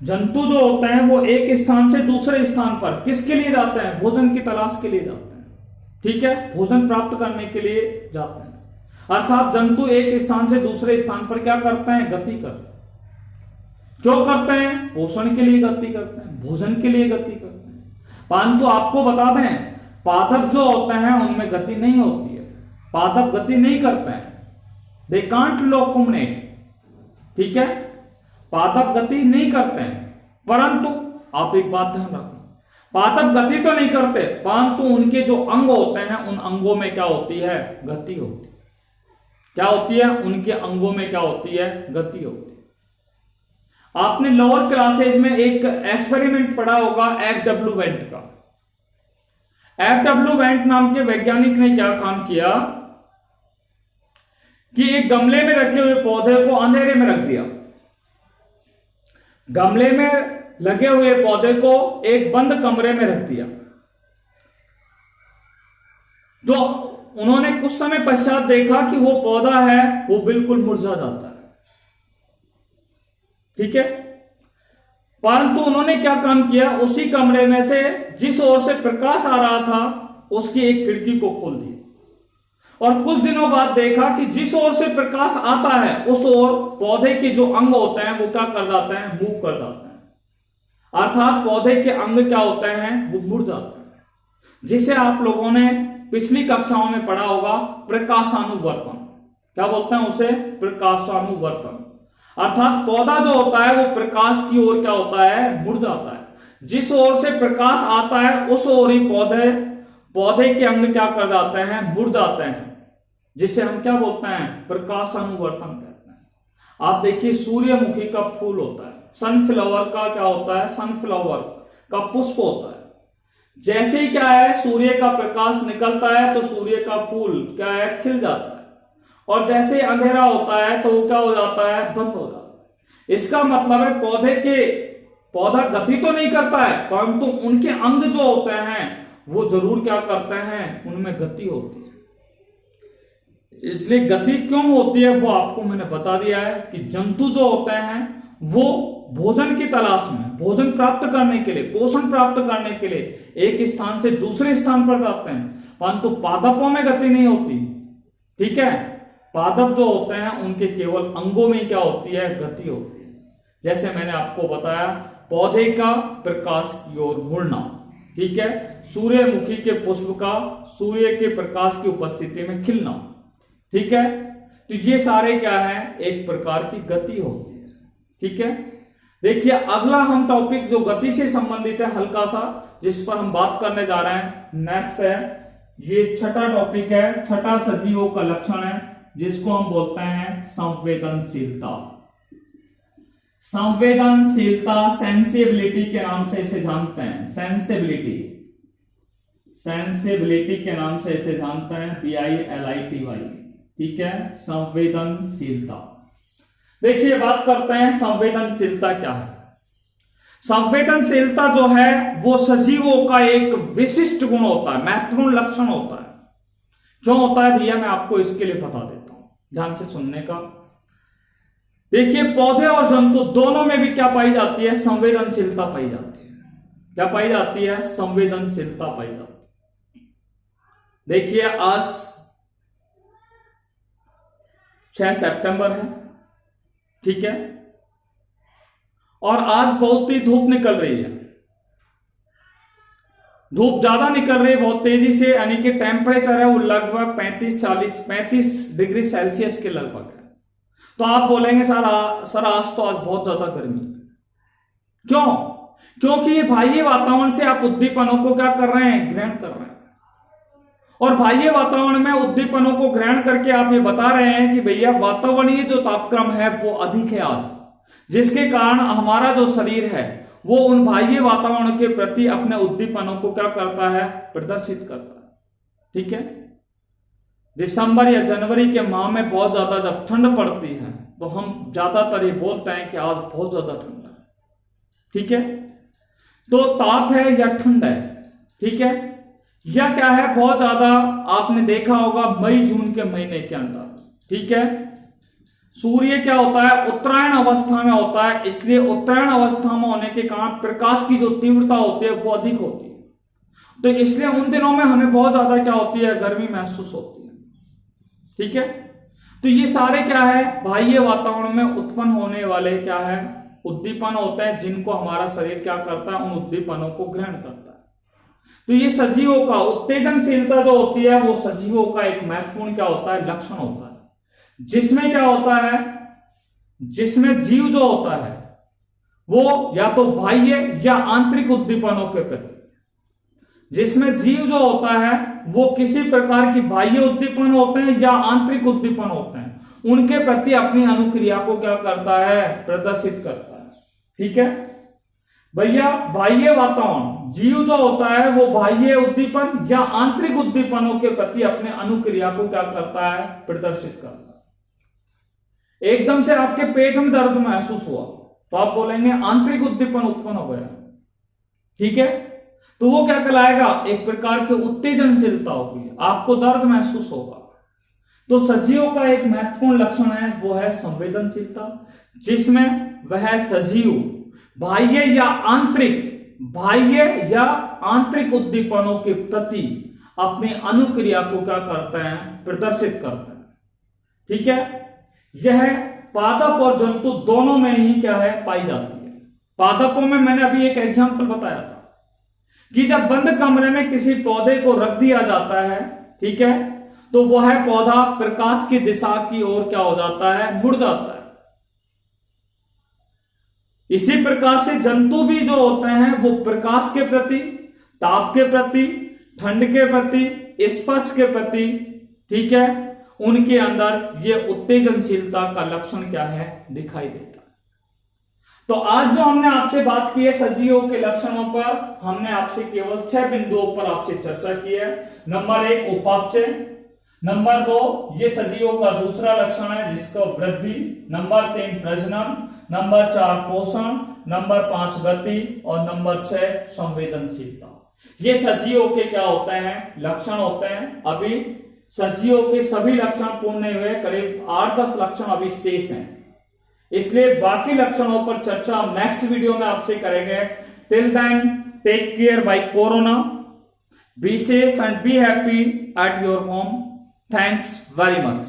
जंतु जो होते हैं वो एक स्थान से दूसरे स्थान पर किसके लिए जाते हैं, भोजन की तलाश के लिए जाते हैं। ठीक है, भोजन प्राप्त करने के लिए जाते हैं। अर्थात जंतु एक स्थान से दूसरे स्थान पर क्या करते हैं, गति करते हैं। क्यों करते हैं, पोषण के लिए गति करते हैं, भोजन के लिए गति करते हैं। परंतु आपको बता दें पादप जो होते हैं उनमें गति नहीं होती है। पादप गति नहीं करते हैं, दे कांट लोकोमोट। ठीक है, पादप गति नहीं करते हैं। परंतु आप एक बात ध्यान रखें, पादप गति तो नहीं करते परंतु उनके जो अंग होते हैं उन अंगों में क्या होती है, गति होती है। क्या होती है, उनके अंगों में क्या होती है, गति होती है। आपने लोअर क्लासेज में एक एक्सपेरिमेंट पढ़ा होगा एफ.डब्ल्यू. वेंट का। एफ.डब्ल्यू. वेंट नाम के वैज्ञानिक ने क्या काम किया कि एक गमले में रखे हुए पौधे को अंधेरे में रख दिया। गमले में लगे हुए पौधे को एक बंद कमरे में रख दिया। तो उन्होंने कुछ समय पश्चात देखा कि वो पौधा है वो बिल्कुल मुरझा जाता है। ठीक है, परंतु उन्होंने क्या काम किया, उसी कमरे में से जिस ओर से प्रकाश आ रहा था उसकी एक खिड़की को खोल दिया और कुछ दिनों बाद देखा कि जिस ओर से प्रकाश आता है उस ओर पौधे के जो अंग होते हैं वो क्या कर जाते हैं, मूव कर जाते हैं। अर्थात पौधे के अंग क्या होते हैं, वो मुड़ जाते हैं, जिसे आप लोगों ने पिछली कक्षाओं में पढ़ा होगा प्रकाशानुवर्तन। क्या बोलते हैं उसे, प्रकाशानुवर्तन। अर्थात पौधा जो होता है वो प्रकाश की ओर क्या होता है, मुड़ जाता है। जिस ओर से प्रकाश आता है उस ओर ही पौधे के अंग क्या कर जाते हैं, मुड़ जाते हैं, जिसे हम क्या बोलते हैं, प्रकाशानुवर्तन कहते हैं। आप देखिए सूर्यमुखी का फूल होता है, सनफ्लावर का क्या होता है, सनफ्लावर का पुष्प होता है। जैसे ही क्या है, सूर्य का प्रकाश निकलता है तो सूर्य का फूल क्या है, खिल जाता है, और जैसे अंधेरा होता है तो वो क्या हो जाता है, बंद हो जाता है। इसका मतलब है पौधा गति तो नहीं करता है परंतु उनके अंग जो होते हैं वो जरूर क्या करते हैं, उनमें गति होती है। इसलिए गति क्यों होती है वो आपको मैंने बता दिया है कि जंतु जो होते हैं वो भोजन की तलाश में, भोजन प्राप्त करने के लिए, पोषण प्राप्त करने के लिए एक स्थान से दूसरे स्थान पर जाते हैं, परंतु पादपों में गति नहीं होती। ठीक है, पादप जो होते हैं उनके केवल अंगों में क्या होती है, गति होती है। जैसे मैंने आपको बताया पौधे का प्रकाश की ओर मुड़ना, ठीक है, सूर्यमुखी के पुष्प का सूर्य के प्रकाश की उपस्थिति में खिलना। ठीक है, तो ये सारे क्या है, एक प्रकार की गति होती है। ठीक है, देखिए अगला हम टॉपिक जो गति से संबंधित है हल्का सा, जिस पर हम बात करने जा रहे हैं, नेक्स्ट है, ये छठा टॉपिक है, छठा सजीवों का लक्षण है जिसको हम बोलते हैं संवेदनशीलता। संवेदनशीलता, सेंसिबिलिटी के नाम से इसे जानते हैं, सेंसिबिलिटी के नाम से इसे जानते हैं, BILITY। ठीक है, संवेदनशीलता। देखिए बात करते हैं संवेदनशीलता क्या है। संवेदनशीलता जो है वो सजीवों का एक विशिष्ट गुण होता है, महत्वपूर्ण लक्षण होता है। क्यों होता है भैया, मैं आपको इसके लिए बता देता हूं, ध्यान से सुनने का। देखिए पौधे और जंतु दोनों में भी क्या पाई जाती है, संवेदनशीलता पाई जाती है। क्या पाई जाती है, संवेदनशीलता पाई जाती है। देखिए आज 6 सितंबर है, ठीक है, और आज बहुत ही धूप निकल रही है, धूप ज्यादा निकल रही है बहुत तेजी से, यानी कि टेम्परेचर है वो लगभग 35 डिग्री सेल्सियस के लगभग है। तो आप बोलेंगे सर आज तो आज बहुत ज्यादा गर्मी है। क्यों? क्योंकि ये बाह्य वातावरण से आप उद्दीपनों को क्या कर रहे हैं? ग्रहण कर रहे हैं। और बाह्य वातावरण में उद्दीपनों को ग्रहण करके आप ये बता रहे हैं कि भैया वातावरणीय जो तापक्रम है वो अधिक है आज, जिसके कारण हमारा जो शरीर है वो उन बाह्य वातावरण के प्रति अपने उद्दीपनों को क्या करता है? प्रदर्शित करता है। ठीक है। दिसंबर या जनवरी के माह में बहुत ज्यादा जब ठंड पड़ती है तो हम ज्यादातर ये बोलते हैं कि आज बहुत ज्यादा ठंड है। ठीक है। तो ताप है या ठंड है? ठीक है। या क्या है? बहुत ज्यादा आपने देखा होगा मई जून के महीने के अंदर, ठीक है, सूर्य क्या होता है? उत्तरायण अवस्था में होता है, इसलिए उत्तरायण अवस्था में होने के कारण प्रकाश की जो तीव्रता होती है वो अधिक होती है। तो इसलिए उन दिनों में हमें बहुत ज्यादा क्या होती है? गर्मी महसूस होती है। ठीक है। तो ये सारे क्या है? बाह्य वातावरण में उत्पन्न होने वाले क्या है? उद्दीपन होते हैं, जिनको हमारा शरीर क्या करता है? उन उद्दीपनों को ग्रहण करता है। तो ये सजीवों का उत्तेजनशीलता जो होती है वो सजीवों का एक महत्वपूर्ण क्या होता है? लक्षण होता है, जिसमें क्या होता है? जिसमें जीव जो होता है वो या तो बाह्य या आंतरिक उद्दीपनों के प्रति, जिसमें जीव जो होता है वो किसी प्रकार की बाह्य उद्दीपन होते हैं या आंतरिक उद्दीपन होते हैं, उनके प्रति अपनी अनुक्रिया को क्या करता है? प्रदर्शित करता है। ठीक है भैया। बाह्य वातावरण, जीव जो होता है वो बाह्य उद्दीपन या आंतरिक उद्दीपनों के प्रति अपने अनुक्रिया को क्या करता है? प्रदर्शित करता है। एकदम से आपके पेट में दर्द महसूस हुआ तो आप बोलेंगे आंतरिक उद्दीपन उत्पन्न हो गया। ठीक है। तो वो क्या कहलाएगा? एक प्रकार की उत्तेजनशीलता होगी, आपको दर्द महसूस होगा। तो सजीवों का एक महत्वपूर्ण लक्षण है वो है संवेदनशीलता, जिसमें वह सजीव बाह्य या आंतरिक उद्दीपनों के प्रति अपनी अनुक्रिया को क्या करते हैं? प्रदर्शित करते हैं। ठीक है। यह पादप और जंतु दोनों में ही क्या है? पाई जाती है। पादपों में मैंने अभी एक एग्जांपल बताया था कि जब बंद कमरे में किसी पौधे को रख दिया जाता है, ठीक है, तो वह पौधा प्रकाश की दिशा की ओर क्या हो जाता है? मुड़ जाता है। इसी प्रकार से जंतु भी जो होते हैं वो प्रकाश के प्रति, ताप के प्रति, ठंड के प्रति, स्पर्श के प्रति, ठीक है, उनके अंदर ये उत्तेजनशीलता का लक्षण क्या है? दिखाई देता है। तो आज जो हमने आपसे बात की है सजीवों के लक्षणों पर, हमने आपसे केवल 6 बिंदुओं पर आपसे चर्चा की है। नंबर 1 उपापचय, नंबर 2 ये सजीवों का दूसरा लक्षण है जिसका वृद्धि, नंबर 3 प्रजनन, नंबर 4 पोषण, नंबर 5 गति और नंबर 6 संवेदनशीलता। ये सजीवों के क्या होते हैं? लक्षण होते हैं। अभी सजीवों के सभी लक्षण पूर्ण नहीं हुए, करीब 8-10 लक्षण अभी शेष हैं, इसलिए बाकी लक्षणों पर चर्चा हम नेक्स्ट वीडियो में आपसे करेंगे। Till then take care bye corona, be safe and be happy at your home. Thanks very much.